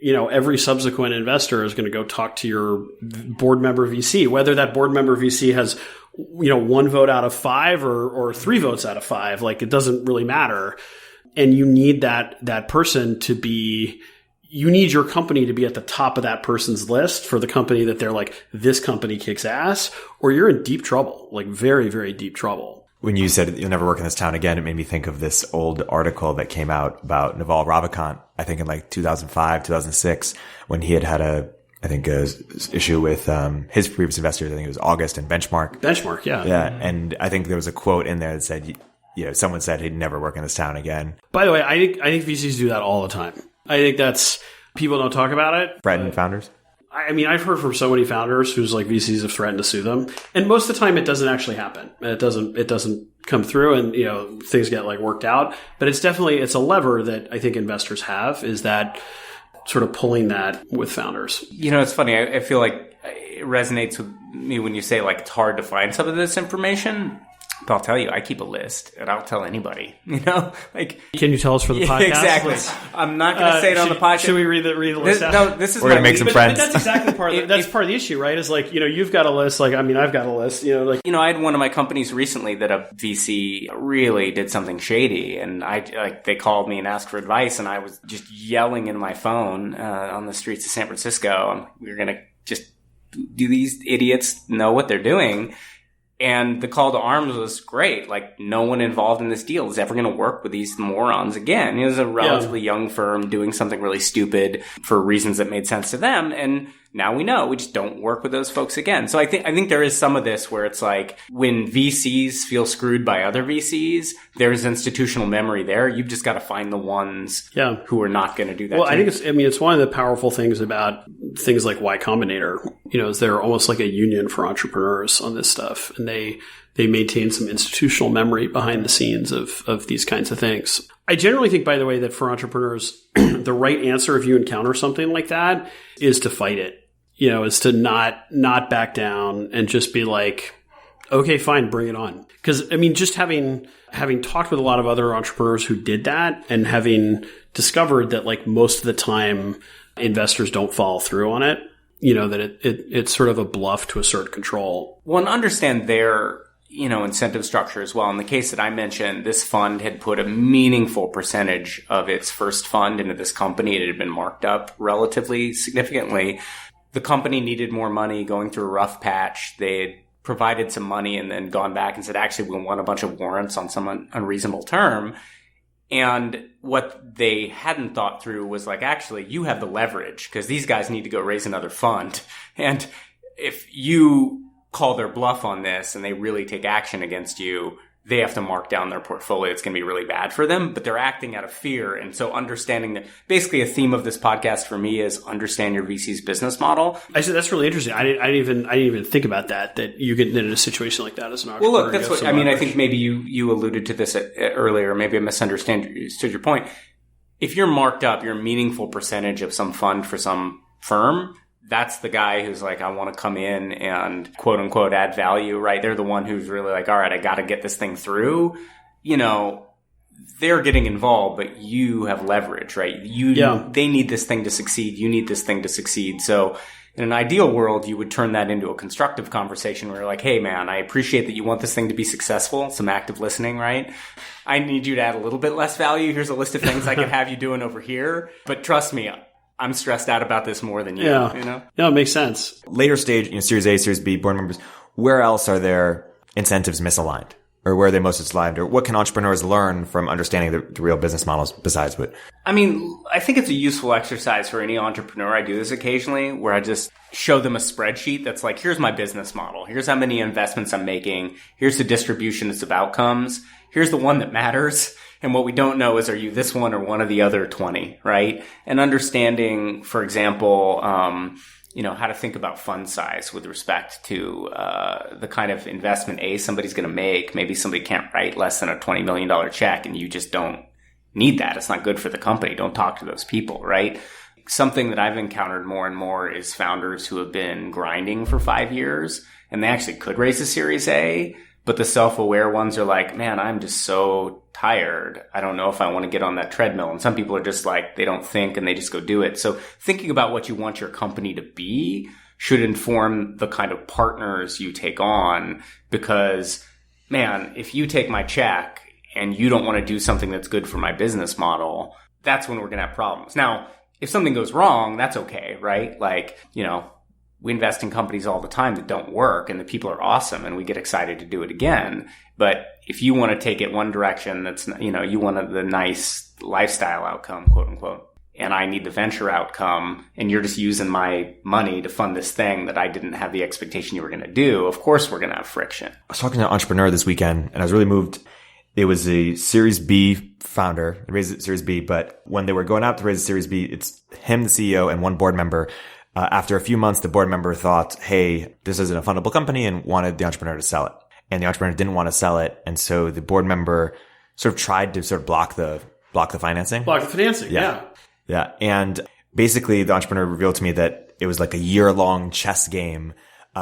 every subsequent investor is going to go talk to your board member VC, whether that board member VC has, 1 vote out of 5 or 3 votes out of 5, it doesn't really matter. And you need that person to be, you need your company to be at the top of that person's list for the company that they're like, this company kicks ass, or you're in deep trouble, very, very deep trouble. When you said you'll never work in this town again, it made me think of this old article that came out about Naval Ravikant, I think in 2005, 2006, when he had a issue with his previous investors. I think it was August and Benchmark. Yeah. Yeah, and I think there was a quote in there that said, someone said he'd never work in this town again. By the way, I think VCs do that all the time. I think that's, people don't talk about it. Threaten founders? I mean, I've heard from so many founders whose VCs have threatened to sue them, and most of the time it doesn't actually happen. It doesn't come through, and things get worked out. But it's a lever that I think investors have, is that sort of pulling that with founders. It's funny. I feel like it resonates with me when you say it's hard to find some of this information. But I'll tell you, I keep a list, and I'll tell anybody. Like, can you tell us for the podcast? Exactly. I'm not going to say it on the podcast. Should we read the list out? No, this is we're going to make some friends. But that's exactly part of that's part of the issue, right? Is like, you've got a list. Like, I mean, I've got a list. I had one of my companies recently that a VC really did something shady, and they called me and asked for advice, and I was just yelling into my phone on the streets of San Francisco. We're going to just do these idiots know what they're doing? And the call to arms was great. Like, no one involved in this deal is ever going to work with these morons again. It was a relatively young firm doing something really stupid for reasons that made sense to them. And now we know we just don't work with those folks again. So I think there is some of this where it's like when VCs feel screwed by other VCs, there's institutional memory there. You've just got to find the ones who are not going to do that. Well, I think it's one of the powerful things about things like Y Combinator, is they're almost like a union for entrepreneurs on this stuff. And they maintain some institutional memory behind the scenes of these kinds of things. I generally think, by the way, that for entrepreneurs, the right answer if you encounter something like that is to fight it. Is to not back down and just be like, okay, fine, bring it on. Because, just having talked with a lot of other entrepreneurs who did that and having discovered that, like, most of the time investors don't follow through on it, that it's sort of a bluff to assert control. Well, and understand their incentive structure as well. In the case that I mentioned, this fund had put a meaningful percentage of its first fund into this company. It had been marked up relatively significantly. The company needed more money, going through a rough patch. They had provided some money and then gone back and said, actually, we want a bunch of warrants on some unreasonable term. And what they hadn't thought through was like, actually, you have the leverage because these guys need to go raise another fund. And if you call their bluff on this and they really take action against you, they have to mark down their portfolio. It's going to be really bad for them, but they're acting out of fear. And so understanding that basically a theme of this podcast for me is understand your VC's business model. I said, that's really interesting. I didn't even think about that you get in a situation like that as an entrepreneur. Well, look, that's what, I think maybe you alluded to this earlier, maybe I misunderstood your point. If you're marked up, you're a meaningful percentage of some fund for some firm, that's the guy who's like, I want to come in and quote unquote add value, right? They're the one who's really like, all right, I got to get this thing through. They're getting involved, but you have leverage, right? They need this thing to succeed. You need this thing to succeed. So in an ideal world, you would turn that into a constructive conversation where you're like, hey man, I appreciate that you want this thing to be successful. Some active listening, right? I need you to add a little bit less value. Here's a list of things I could have you doing over here. But trust me, I'm stressed out about this more than you. No, it makes sense. Later stage, Series A, Series B, board members, where else are their incentives misaligned? Or where are they most misaligned? Or what can entrepreneurs learn from understanding the real business models besides what? I think it's a useful exercise for any entrepreneur. I do this occasionally where I just show them a spreadsheet that's like, here's my business model. Here's how many investments I'm making. Here's the distribution of outcomes. Here's the one that matters. And what we don't know is, are you this one or one of the other 20, right? And understanding, for example, how to think about fund size with respect to the kind of investment somebody's going to make. Maybe somebody can't write less than a $20 million check and you just don't need that. It's not good for the company. Don't talk to those people, right? Something that I've encountered more and more is founders who have been grinding for 5 years and they actually could raise a Series A, but the self-aware ones are like, man, I'm just so tired. I don't know if I want to get on that treadmill. And some people are just like, they don't think and they just go do it. So thinking about what you want your company to be should inform the kind of partners you take on. Because, man, if you take my check and you don't want to do something that's good for my business model, that's when we're going to have problems. Now, if something goes wrong, that's okay, right? Like, we invest in companies all the time that don't work and the people are awesome and we get excited to do it again. But if you want to take it one direction, that's, you want the nice lifestyle outcome, quote unquote, and I need the venture outcome and you're just using my money to fund this thing that I didn't have the expectation you were going to do, of course we're going to have friction. I was talking to an entrepreneur this weekend and I was really moved. It was a Series B founder, raised Series B, but when they were going out to raise a Series B, it's him, the CEO, and one board member. After a few months, the board member thought, hey, this isn't a fundable company and wanted the entrepreneur to sell it. And the entrepreneur didn't want to sell it. And so the board member sort of tried to sort of block the financing. Block the financing, yeah. Yeah. And basically the entrepreneur revealed to me that it was like a year-long chess game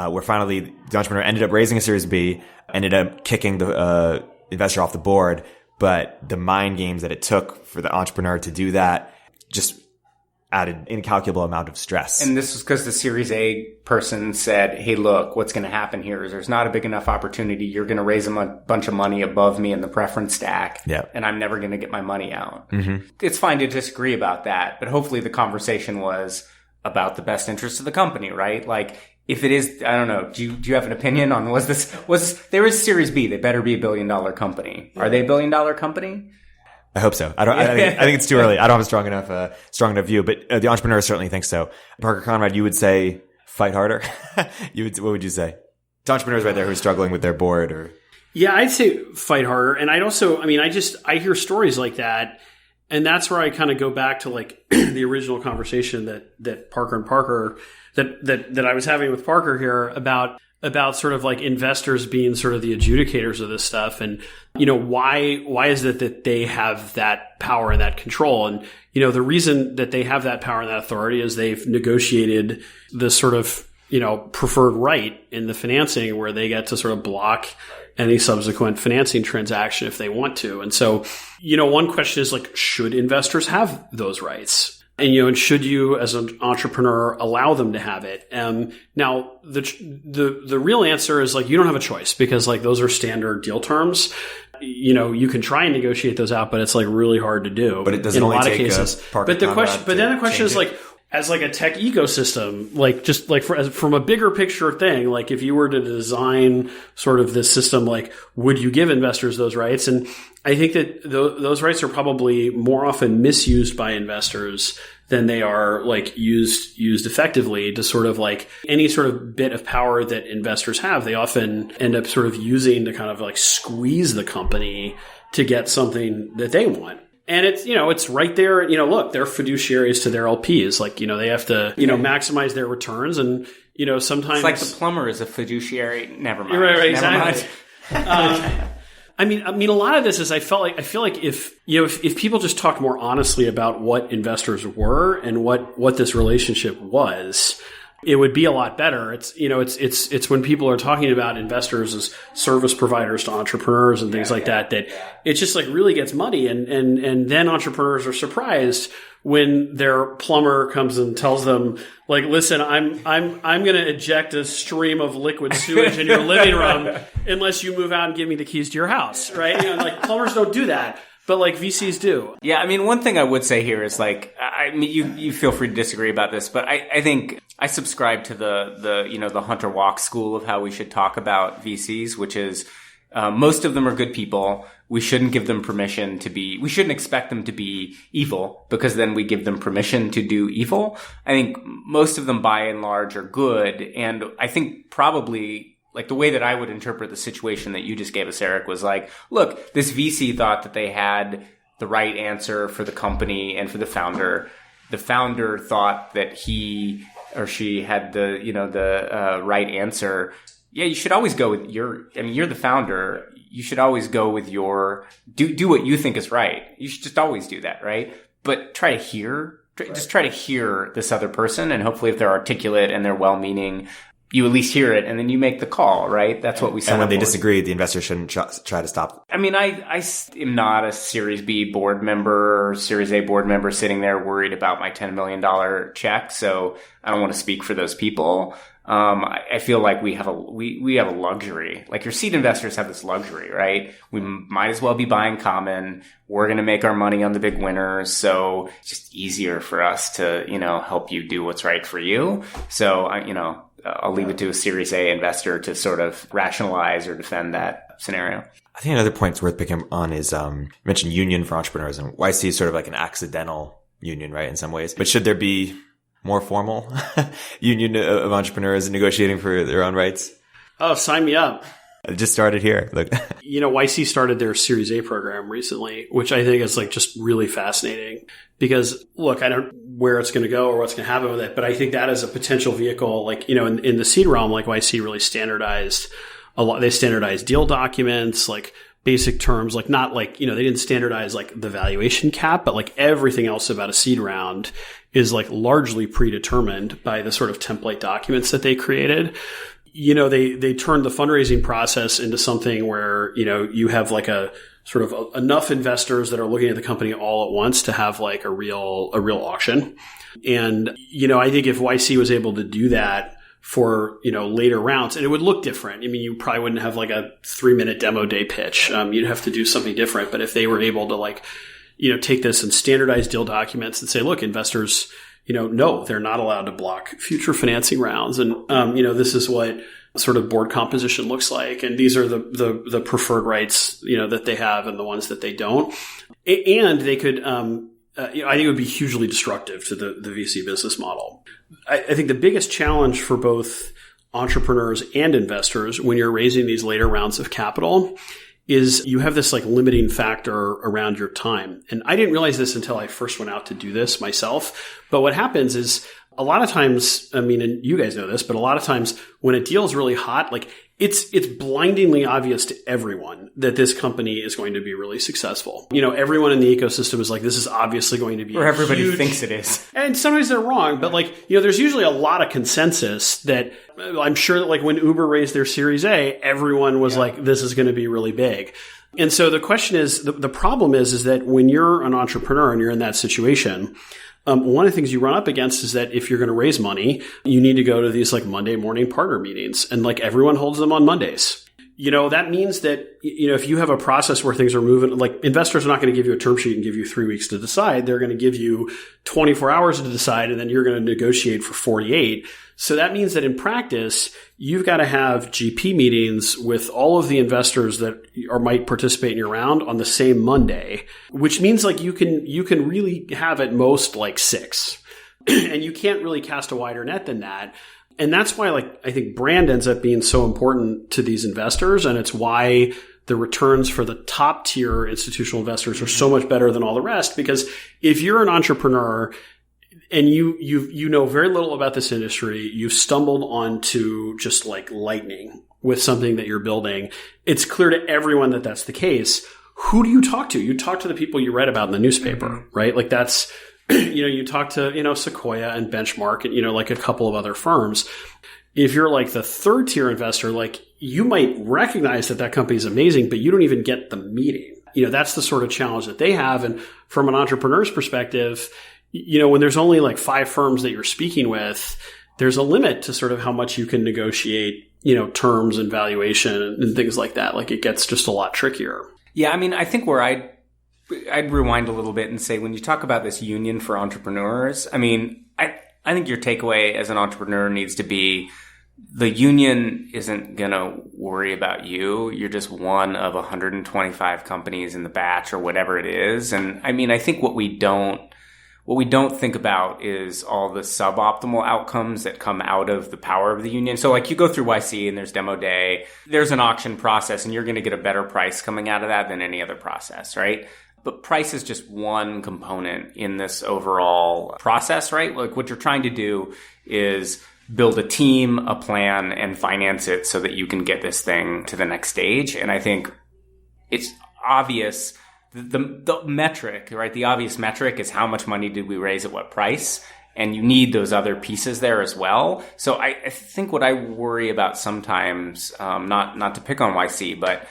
where finally the entrepreneur ended up raising a Series B, ended up kicking the investor off the board. But the mind games that it took for the entrepreneur to do that just added incalculable amount of stress. And this was because the Series A person said, hey, look, what's going to happen here is there's not a big enough opportunity. You're going to raise a bunch of money above me in the preference stack. Yeah. And I'm never going to get my money out. Mm-hmm. It's fine to disagree about that. But hopefully the conversation was about the best interest of the company, right? Like, if it is, I don't know. Do you have an opinion on there is Series B? They better be a $1 billion company. Are they a $1 billion company? I hope so. I think it's too early. I don't have a strong enough view, but the entrepreneur certainly thinks so. Parker Conrad, you would say fight harder. What would you say? The entrepreneurs right there who are struggling with their board or. Yeah, I'd say fight harder. And I'd also, I hear stories like that. And that's where I kind of go back to like the original conversation that Parker and Parker, that I was having with Parker here about sort of like investors being sort of the adjudicators of this stuff. And, why is it that they have that power and that control? And, the reason that they have that power and that authority is they've negotiated this sort of, preferred right in the financing where they get to sort of block any subsequent financing transaction if they want to. And so, one question is like, should investors have those rights? And, and should you as an entrepreneur allow them to have it? Now the real answer is like, you don't have a choice because like those are standard deal terms. You can try and negotiate those out, but it's like really hard to do. But it doesn't only take cases. But then the question is like, as like a tech ecosystem, like just like from a bigger picture thing, like if you were to design sort of this system, like would you give investors those rights? And I think that those rights are probably more often misused by investors than they are like used effectively to sort of like any sort of bit of power that investors have. They often end up sort of using to kind of like squeeze the company to get something that they want. And it's, it's right there. Look, they're fiduciaries to their LPs. Like, they have to, maximize their returns. And, sometimes. It's like the plumber is a fiduciary. Never mind. Right, exactly. I mean, a lot of this is I feel like if people just talked more honestly about what investors were and what this relationship was, it would be a lot better. It's when people are talking about investors as service providers to entrepreneurs and things like that it just like really gets muddy. And then entrepreneurs are surprised when their plumber comes and tells them like, listen, I'm going to eject a stream of liquid sewage in your living room unless you move out and give me the keys to your house. Right. Like plumbers don't do that. But like VCs do. Yeah, I mean, one thing I would say here is like, I mean, you feel free to disagree about this, but I think I subscribe to the Hunter Walk school of how we should talk about VCs, which is most of them are good people. We shouldn't give them permission we shouldn't expect them to be evil because then we give them permission to do evil. I think most of them by and large are good. And I think probably like the way that I would interpret the situation that you just gave us, Erik, was like, look, this VC thought that they had the right answer for the company and for the founder. The founder thought that he or she had the right answer. Yeah, you should always go with you're the founder. You should always go with do what you think is right. You should just always do that, right? But try to hear this other person, and hopefully if they're articulate and they're well-meaning, you at least hear it, and then you make the call, right? That's what we said. And when they disagree, the investor shouldn't try to stop them. I mean, I am not a Series B board member or Series A board member sitting there worried about my $10 million check, so I don't want to speak for those people. I feel like we have a luxury. Like your seed investors have this luxury, right? We might as well be buying common. We're going to make our money on the big winners. So it's just easier for us to, help you do what's right for you. So, I'll leave it to a Series A investor to sort of rationalize or defend that scenario. I think another point it's worth picking on is, you mentioned union for entrepreneurs, and YC is sort of like an accidental union, right? In some ways, but should there be more formal union of entrepreneurs negotiating for their own rights? Oh, sign me up. It just started here. Look, YC started their Series A program recently, which I think is like just really fascinating because look, I don't know where it's going to go or what's going to happen with it, but I think that is a potential vehicle, like, in the seed realm, like YC really standardized a lot. They standardized deal documents, like basic terms, like not like, they didn't standardize like the valuation cap, but like everything else about a seed round is like largely predetermined by the sort of template documents that they created. they turned the fundraising process into something where, you have like a sort of enough investors that are looking at the company all at once to have like a real auction. And, I think if YC was able to do that for, later rounds, and it would look different. I mean, you probably wouldn't have like a 3-minute demo day pitch. You'd have to do something different. But if they were able to like, take this and standardize deal documents and say, look, investors, no, they're not allowed to block future financing rounds. And, this is what sort of board composition looks like. And these are the preferred rights, that they have and the ones that they don't. And they could, I think it would be hugely destructive to the VC business model. I think the biggest challenge for both entrepreneurs and investors when you're raising these later rounds of capital is you have this like limiting factor around your time. And I didn't realize this until I first went out to do this myself. But what happens is a lot of times, I mean, and you guys know this, but a lot of times when a deal is really hot, like it's blindingly obvious to everyone that this company is going to be really successful. Everyone in the ecosystem is like, this is obviously going to be or everybody huge. Thinks it is. And sometimes they're wrong, but like, there's usually a lot of consensus that I'm sure that like when Uber raised their Series A, everyone was like, this is going to be really big. And so the question is, the problem is that when you're an entrepreneur and you're in that situation, one of the things you run up against is that if you're going to raise money, you need to go to these like Monday morning partner meetings, and like everyone holds them on Mondays. That means that, if you have a process where things are moving, like investors are not going to give you a term sheet and give you 3 weeks to decide. They're going to give you 24 hours to decide, and then you're going to negotiate for 48. So that means that in practice, you've got to have GP meetings with all of the investors that might participate in your round on the same Monday, which means like you can really have at most like 6, and you can't really cast a wider net than that. And that's why, like, I think brand ends up being so important to these investors. And it's why the returns for the top tier institutional investors are so much better than all the rest. Because if you're an entrepreneur and you know very little about this industry, you've stumbled onto just like lightning with something that you're building, it's clear to everyone that that's the case. Who do you talk to? You talk to the people you read about in the newspaper, right? Like that's, you talk to, Sequoia and Benchmark and, like a couple of other firms. If you're like the third tier investor, like you might recognize that company is amazing, but you don't even get the meeting. That's the sort of challenge that they have. And from an entrepreneur's perspective, when there's only like 5 firms that you're speaking with, there's a limit to sort of how much you can negotiate, terms and valuation and things like that. Like it gets just a lot trickier. Yeah. I mean, I think where I'd rewind a little bit and say, when you talk about this union for entrepreneurs, I mean, I think your takeaway as an entrepreneur needs to be the union isn't going to worry about you. You're just one of 125 companies in the batch or whatever it is. And I mean, I think what we don't think about is all the suboptimal outcomes that come out of the power of the union. So like you go through YC and there's demo day, there's an auction process, and you're going to get a better price coming out of that than any other process, right? But price is just one component in this overall process, right? Like what you're trying to do is build a team, a plan, and finance it so that you can get this thing to the next stage. And I think it's obvious, the metric, right? The obvious metric is how much money did we raise at what price? And you need those other pieces there as well. So I think what I worry about sometimes, not to pick on YC, but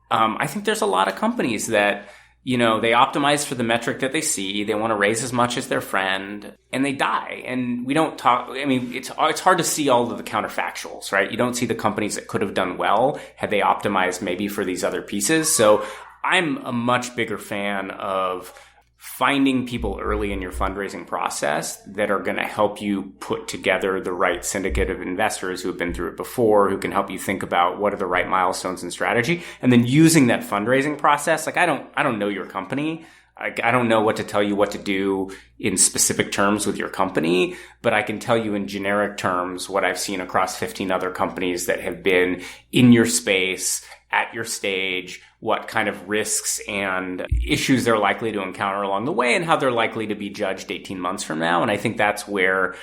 I think there's a lot of companies that, they optimize for the metric that they see. They want to raise as much as their friend, and they die. And we don't talk. I mean, it's hard to see all of the counterfactuals, right? You don't see the companies that could have done well had they optimized maybe for these other pieces. So I'm a much bigger fan of finding people early in your fundraising process that are going to help you put together the right syndicate of investors who have been through it before, who can help you think about what are the right milestones and strategy, and then using that fundraising process. Like I don't know your company. I don't know what to tell you what to do in specific terms with your company, but I can tell you in generic terms what I've seen across 15 other companies that have been in your space at your stage, what kind of risks and issues they're likely to encounter along the way, and how they're likely to be judged 18 months from now. And I think that's where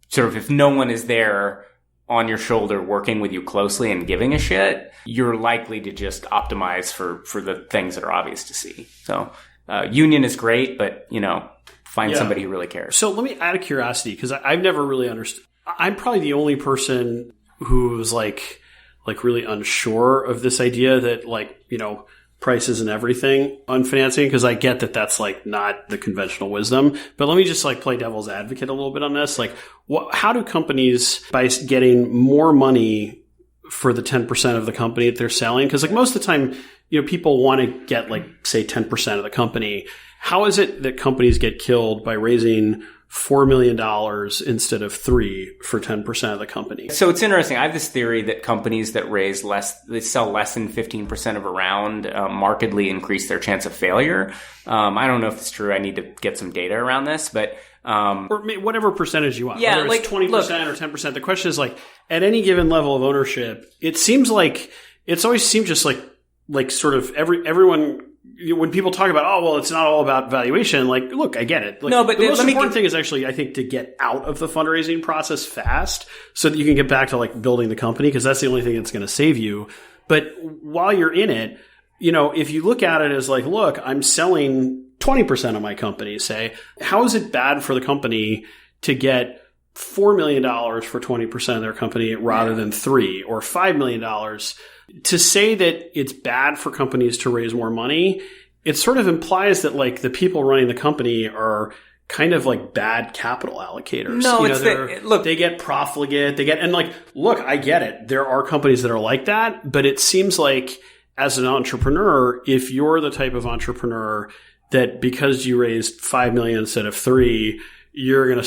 sort of if no one is there on your shoulder working with you closely and giving a shit, you're likely to just optimize for the things that are obvious to see. So union is great, but, find somebody who really cares. So let me, out of curiosity, because I've never really understood. I'm probably the only person who's like really unsure of this idea that price isn't everything on financing, because I get that that's like not the conventional wisdom. But let me just like play devil's advocate a little bit on this. Like, how do companies, by getting more money for the 10% of the company that they're selling, because like most of the time, people want to get like, say, 10% of the company. How is it that companies get killed by raising $4 million instead of $3 million for 10% of the company? So it's interesting. I have this theory that companies that raise they sell less than 15% of a round, markedly increase their chance of failure. I don't know if it's true. I need to get some data around this, but or whatever percentage you want. Yeah, whether it's 20% or 10%. The question is like, at any given level of ownership, it seems like it's always seemed just like sort of everyone. When people talk about, oh, well, it's not all about valuation, like, look, I get it. Like, no, but the most important thing is actually, I think, to get out of the fundraising process fast so that you can get back to like building the company, because that's the only thing that's going to save you. But while you're in it, if you look at it as like, look, I'm selling 20% of my company, say, how is it bad for the company to get $4 million for 20% of their company rather than $3 million or $5 million? To say that it's bad for companies to raise more money, it sort of implies that like the people running the company are kind of like bad capital allocators. No, they get profligate. Look, I get it. There are companies that are like that, but it seems like as an entrepreneur, if you're the type of entrepreneur that because you raised 5 million instead of 3, you're going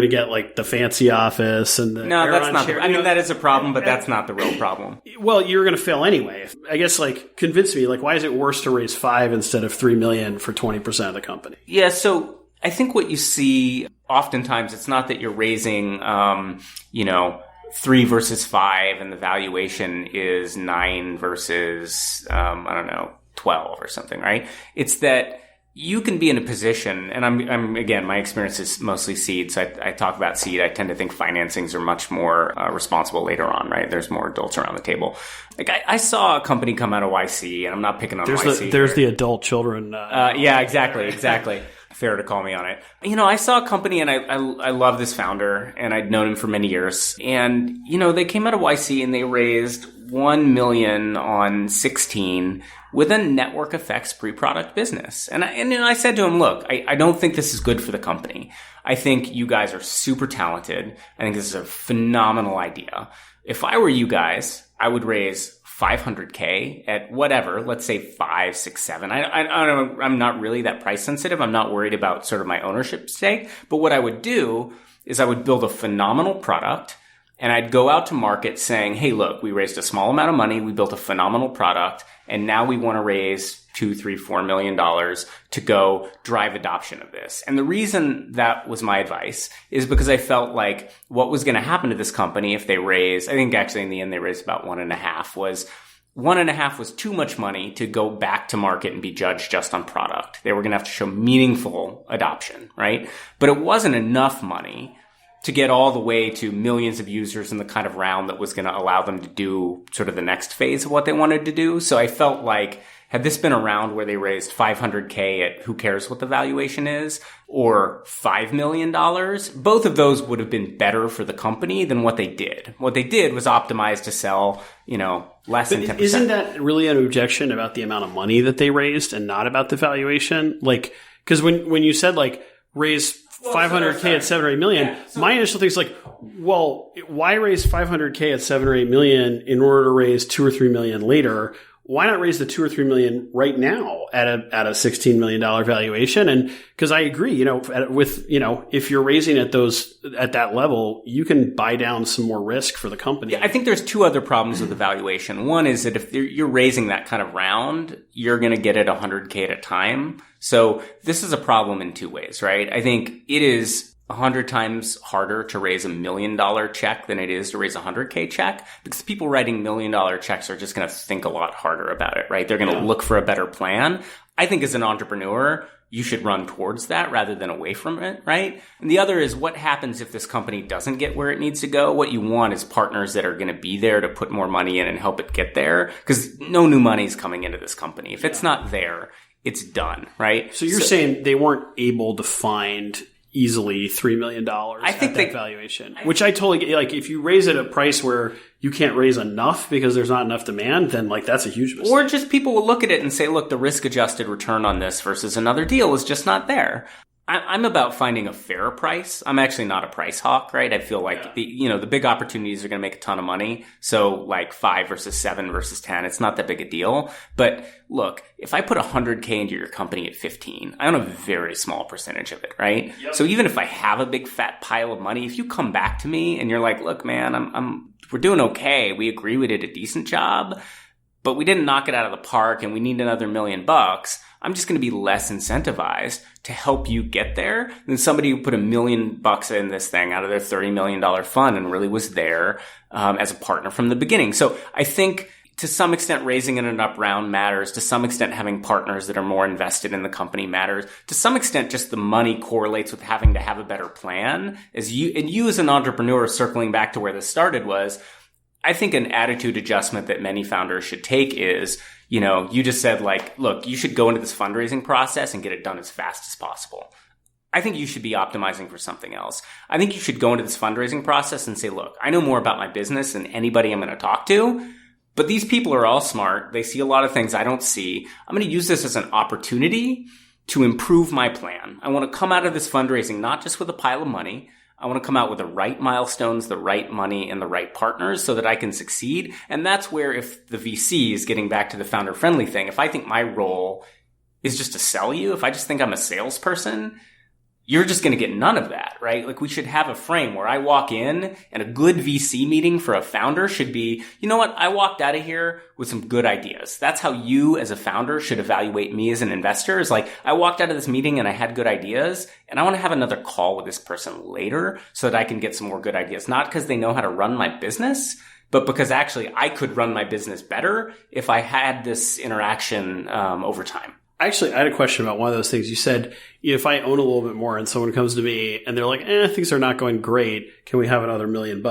to get like the fancy office and the no, that's not chair. I mean, that is a problem, but that's not the real problem. Well, you're going to fail anyway. I guess like convince me, like, why is it worse to raise 5 instead of 3 million for 20% of the company? Yeah. So I think what you see oftentimes, it's not that you're raising, 3 versus 5 and the valuation is 9 versus, 12 or something, right? It's that you can be in a position, and I'm again, my experience is mostly seed. So I talk about seed. I tend to think financings are much more responsible later on, right? There's more adults around the table. Like I saw a company come out of YC, and I'm not picking on YC. There's the adult children. Yeah, exactly. Fair to call me on it. I saw a company, and I love this founder, and I'd known him for many years. And they came out of YC and they raised $1 million on 16 with a network effects pre-product business. And I said to him, look, I don't think this is good for the company. I think you guys are super talented. I think this is a phenomenal idea. If I were you guys, I would raise $500K at whatever, let's say 5, 6, 7. I'm not really that price sensitive. I'm not worried about sort of my ownership stake. But what I would do is I would build a phenomenal product, and I'd go out to market saying, hey, look, we raised a small amount of money. We built a phenomenal product. And now we want to raise $2, $3, $4 million to go drive adoption of this. And the reason that was my advice is because I felt like what was going to happen to this company if they raised, I think actually in the end they raised about 1.5 was too much money to go back to market and be judged just on product. They were going to have to show meaningful adoption, right? But it wasn't enough money to get all the way to millions of users in the kind of round that was going to allow them to do sort of the next phase of what they wanted to do. So I felt like had this been a round where they raised $500K at who cares what the valuation is, or $5 million, both of those would have been better for the company than what they did. What they did was optimize to sell, less than 10%. Isn't that really an objection about the amount of money that they raised and not about the valuation? Like, because when you said like raise 500K at 7 or 8 million. Yeah, my initial thing is like, well, why raise 500K at 7 or 8 million in order to raise 2 or 3 million later? Why not raise the 2 or 3 million right now at a $16 million valuation? And because I agree, if you're raising at that level, you can buy down some more risk for the company. Yeah, I think there's 2 other problems with the valuation. One is that if you're raising that kind of round, you're going to get it 100K at a time. So this is a problem in 2 ways, right? I think it is 100 times harder to raise $1 million check than it is to raise a 100K check, because people writing $1 million checks are just going to think a lot harder about it, right? They're going to look for a better plan. I think as an entrepreneur, you should run towards that rather than away from it, right? And the other is what happens if this company doesn't get where it needs to go? What you want is partners that are going to be there to put more money in and help it get there, because no new money is coming into this company. If it's not there, it's done, right? So you're saying they weren't able to find easily $3 million I think at that valuation, which I totally get. Like, if you raise it at a price where you can't raise enough because there's not enough demand, then like that's a huge mistake. Or just people will look at it and say, look, the risk adjusted return on this versus another deal is just not there. I'm about finding a fair price. I'm actually not a price hawk, right? I feel like the big opportunities are going to make a ton of money. So like 5 versus 7 versus 10, it's not that big a deal. But look, if I put $100K into your company at 15, I own a very small percentage of it, right? Yep. So even if I have a big fat pile of money, if you come back to me and you're like, look, man, we're doing okay. We agree we did a decent job, but we didn't knock it out of the park and we need another $1 million. I'm just going to be less incentivized to help you get there than somebody who put $1 million in this thing out of their $30 million fund and really was there as a partner from the beginning. So I think to some extent raising in an up round matters. To some extent having partners that are more invested in the company matters. To some extent just the money correlates with having to have a better plan. You as an entrepreneur, circling back to where this started, was I think an attitude adjustment that many founders should take is, you just said like, look, you should go into this fundraising process and get it done as fast as possible. I think you should be optimizing for something else. I think you should go into this fundraising process and say, look, I know more about my business than anybody I'm going to talk to, but these people are all smart. They see a lot of things I don't see. I'm going to use this as an opportunity to improve my plan. I want to come out of this fundraising not just with a pile of money. I want to come out with the right milestones, the right money, and the right partners so that I can succeed. And that's where, if the VC is getting back to the founder-friendly thing, if I think my role is just to sell you, if I just think I'm a salesperson, you're just going to get none of that, right? Like, we should have a frame where I walk in and a good VC meeting for a founder should be, you know what? I walked out of here with some good ideas. That's how you as a founder should evaluate me as an investor, is like, I walked out of this meeting and I had good ideas and I want to have another call with this person later so that I can get some more good ideas. Not because they know how to run my business, but because actually I could run my business better if I had this interaction over time. Actually, I had a question about one of those things. You said, if I own a little bit more and someone comes to me and they're like, things are not going great, can we have another $1 million?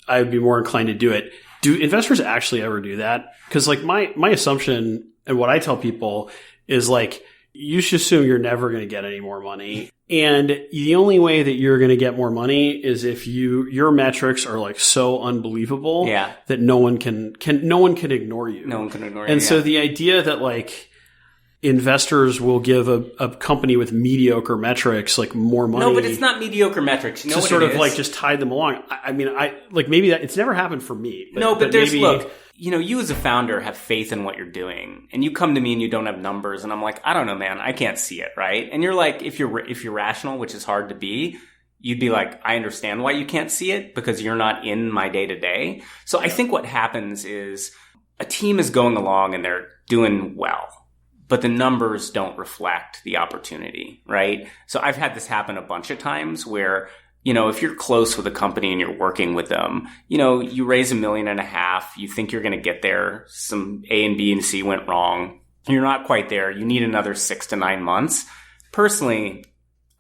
I would be more inclined to do it. Do investors actually ever do that? Because like my assumption and what I tell people is like, you should assume you're never going to get any more money. And the only way that you're going to get more money is if your metrics are like so unbelievable that no one can ignore you. No one can ignore you. And so the idea that like, investors will give a company with mediocre metrics like more money. No, but it's not mediocre metrics. You know to what sort it of is? Like just tide them along. I mean, maybe that it's never happened for me. But there's look. You as a founder have faith in what you're doing, and you come to me and you don't have numbers, and I'm like, I don't know, man, I can't see it, right? And you're like, if you're rational, which is hard to be, you'd be like, I understand why you can't see it because you're not in my day to day. So I think what happens is a team is going along and they're doing well, but the numbers don't reflect the opportunity, right? So I've had this happen a bunch of times where, if you're close with a company and you're working with them, you raise $1.5 million, you think you're going to get there. Some A and B and C went wrong. You're not quite there. You need another 6 to 9 months. Personally,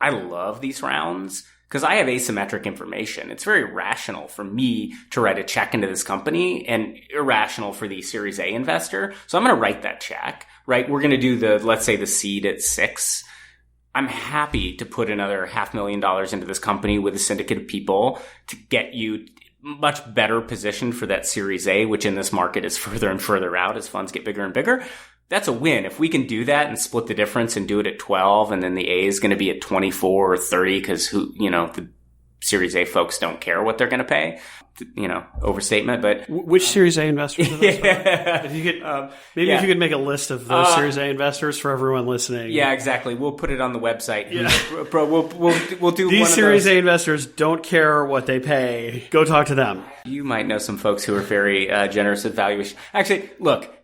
I love these rounds because I have asymmetric information. It's very rational for me to write a check into this company and irrational for the Series A investor. So I'm going to write that check. Right, we're going to do let's say the seed at 6. I'm happy to put another $500,000 into this company with a syndicate of people to get you much better positioned for that Series A, which in this market is further and further out as funds get bigger and bigger. That's a win. If we can do that and split the difference and do it at 12, and then the A is going to be at 24 or 30 because the Series A folks don't care what they're going to pay. Overstatement, but which Series A investors are those? If you could, if you could make a list of those Series A investors for everyone listening. Yeah, exactly. We'll put it on the website. Yeah. Bro, we'll do these one Series of those. A investors don't care what they pay. Go talk to them. You might know some folks who are very generous with valuation. Actually, look.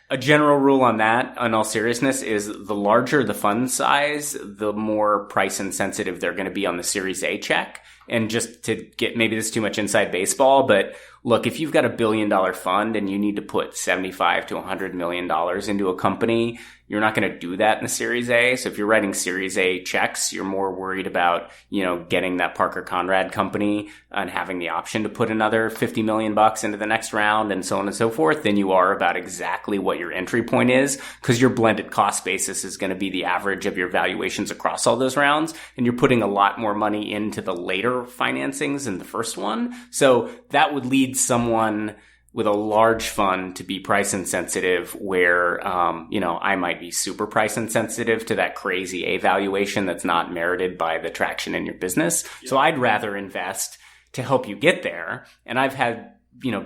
A general rule on that, in all seriousness, is the larger the fund size, the more price insensitive they're going to be on the Series A check. And just to get, maybe this is too much inside baseball, but look, if you've got $1 billion fund and you need to put 75 to $100 million into a company, you're not going to do that in the Series A. So if you're writing Series A checks, you're more worried about, getting that Parker Conrad company and having the option to put another $50 million into the next round and so on and so forth than you are about exactly what your entry point is, because your blended cost basis is going to be the average of your valuations across all those rounds. And you're putting a lot more money into the later financings than the first one. So that would lead someone with a large fund to be price insensitive where, I might be super price insensitive to that crazy A valuation that's not merited by the traction in your business. Yeah. So I'd rather invest to help you get there. And I've had,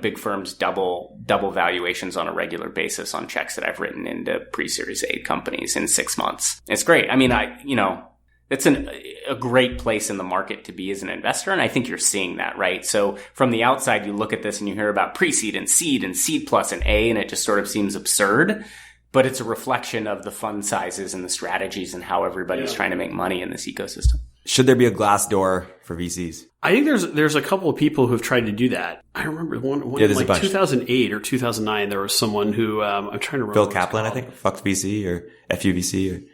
big firms double valuations on a regular basis on checks that I've written into pre-Series A companies in 6 months. It's great. I mean, it's a great place in the market to be as an investor. And I think you're seeing that, right? So from the outside, you look at this and you hear about pre-seed and seed plus and A, and it just sort of seems absurd. But it's a reflection of the fund sizes and the strategies and how everybody's trying to make money in this ecosystem. Should there be a glass door for VCs? I think there's a couple of people who've tried to do that. I remember one in like 2008 or 2009, there was someone who, I'm trying to remember. Phil Kaplan, I think, fucked VC or FUVC. Do you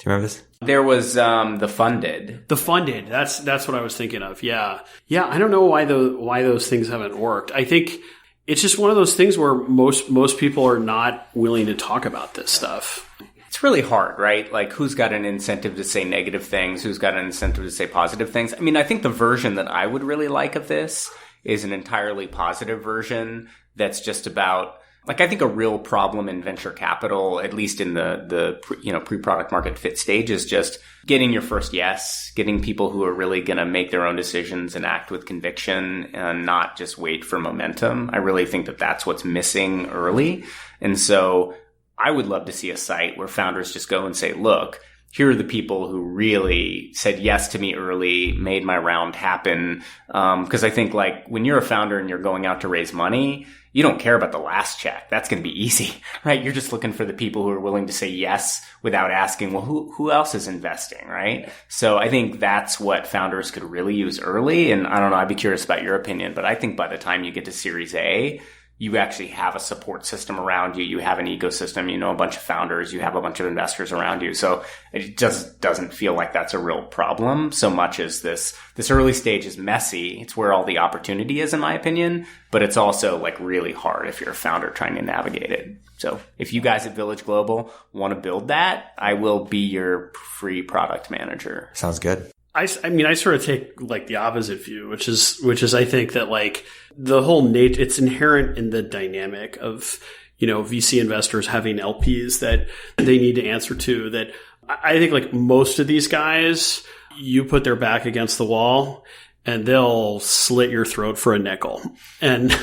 remember this? There was the Funded. The Funded. That's what I was thinking of. Yeah. I don't know why those things haven't worked. I think it's just one of those things where most people are not willing to talk about this stuff. It's really hard, right? Like, who's got an incentive to say negative things? Who's got an incentive to say positive things? I mean, I think the version that I would really like of this is an entirely positive version that's just about, like, I think a real problem in venture capital, at least in the pre-product market fit stage, is just getting your first yes, getting people who are really going to make their own decisions and act with conviction and not just wait for momentum. I really think that that's what's missing early. And so I would love to see a site where founders just go and say, look, here are the people who really said yes to me early, made my round happen. Because I think, like, when you're a founder and you're going out to raise money, you don't care about the last check. That's going to be easy, right? You're just looking for the people who are willing to say yes without asking, well, who else is investing, right? So I think that's what founders could really use early. And I don't know, I'd be curious about your opinion, but I think by the time you get to Series A, you actually have a support system around you. You have an ecosystem, a bunch of founders, you have a bunch of investors around you. So it just doesn't feel like that's a real problem so much as this early stage is messy. It's where all the opportunity is, in my opinion, but it's also like really hard if you're a founder trying to navigate it. So if you guys at Village Global want to build that, I will be your free product manager. Sounds good. I mean, I sort of take like the opposite view, which is I think that like the whole it's inherent in the dynamic of, VC investors having LPs that they need to answer to. That I think like most of these guys, you put their back against the wall and they'll slit your throat for a nickel. And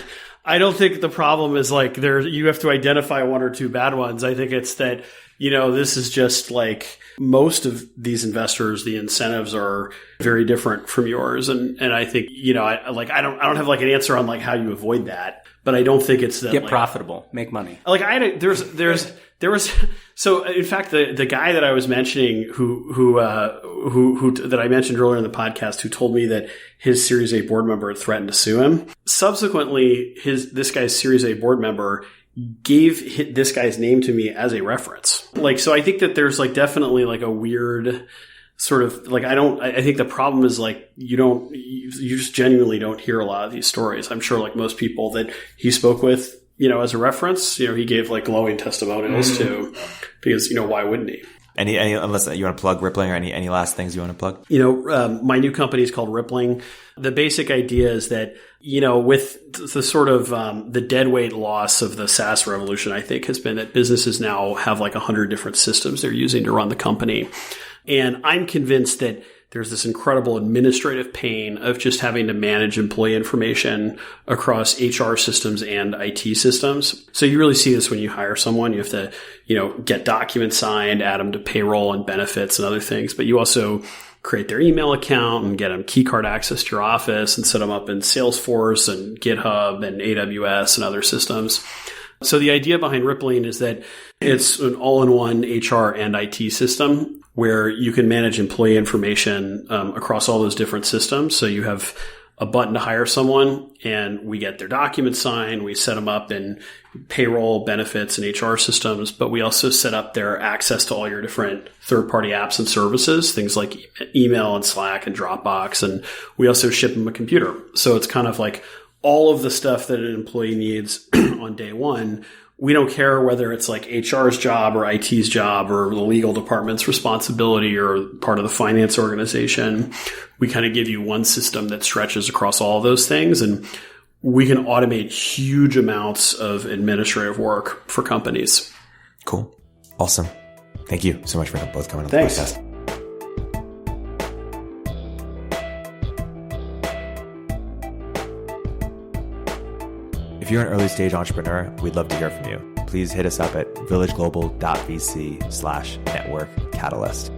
I don't think the problem is like you have to identify one or two bad ones. I think it's that, this is just like most of these investors, the incentives are very different from yours. And I think, I don't have like an answer on like how you avoid that, but I don't think it's that get profitable, make money. Like there was, so in fact, the guy that I was mentioning who that I mentioned earlier in the podcast, who told me that his Series A board member had threatened to sue him. Subsequently, this guy's Series A board member gave this guy's name to me as a reference. Like, so I think that there's like definitely like a weird sort of like, I think the problem is like, you just genuinely don't hear a lot of these stories. I'm sure like most people that he spoke with, as a reference, he gave like glowing testimonials to, because, why wouldn't he? Any unless you want to plug Rippling or any last things you want to plug? My new company is called Rippling. The basic idea is that, with the sort of the deadweight loss of the SaaS revolution, I think has been that businesses now have like 100 different systems they're using to run the company. And I'm convinced that there's this incredible administrative pain of just having to manage employee information across HR systems and IT systems. So you really see this when you hire someone. You have to, get documents signed, add them to payroll and benefits and other things. But you also create their email account and get them key card access to your office and set them up in Salesforce and GitHub and AWS and other systems. So the idea behind Rippling is that it's an all-in-one HR and IT system where you can manage employee information across all those different systems. So you have a button to hire someone, and we get their documents signed. We set them up in payroll, benefits, and HR systems, but we also set up their access to all your different third-party apps and services, things like email and Slack and Dropbox, and we also ship them a computer. So it's kind of like all of the stuff that an employee needs on day one. We don't care whether it's like HR's job or IT's job or the legal department's responsibility or part of the finance organization. We kind of give you one system that stretches across all of those things, and we can automate huge amounts of administrative work for companies. Cool. Awesome. Thank you so much for both coming on the Thanks. podcast. If you're an early stage entrepreneur, we'd love to hear from you. Please hit us up at villageglobal.vc/network catalyst.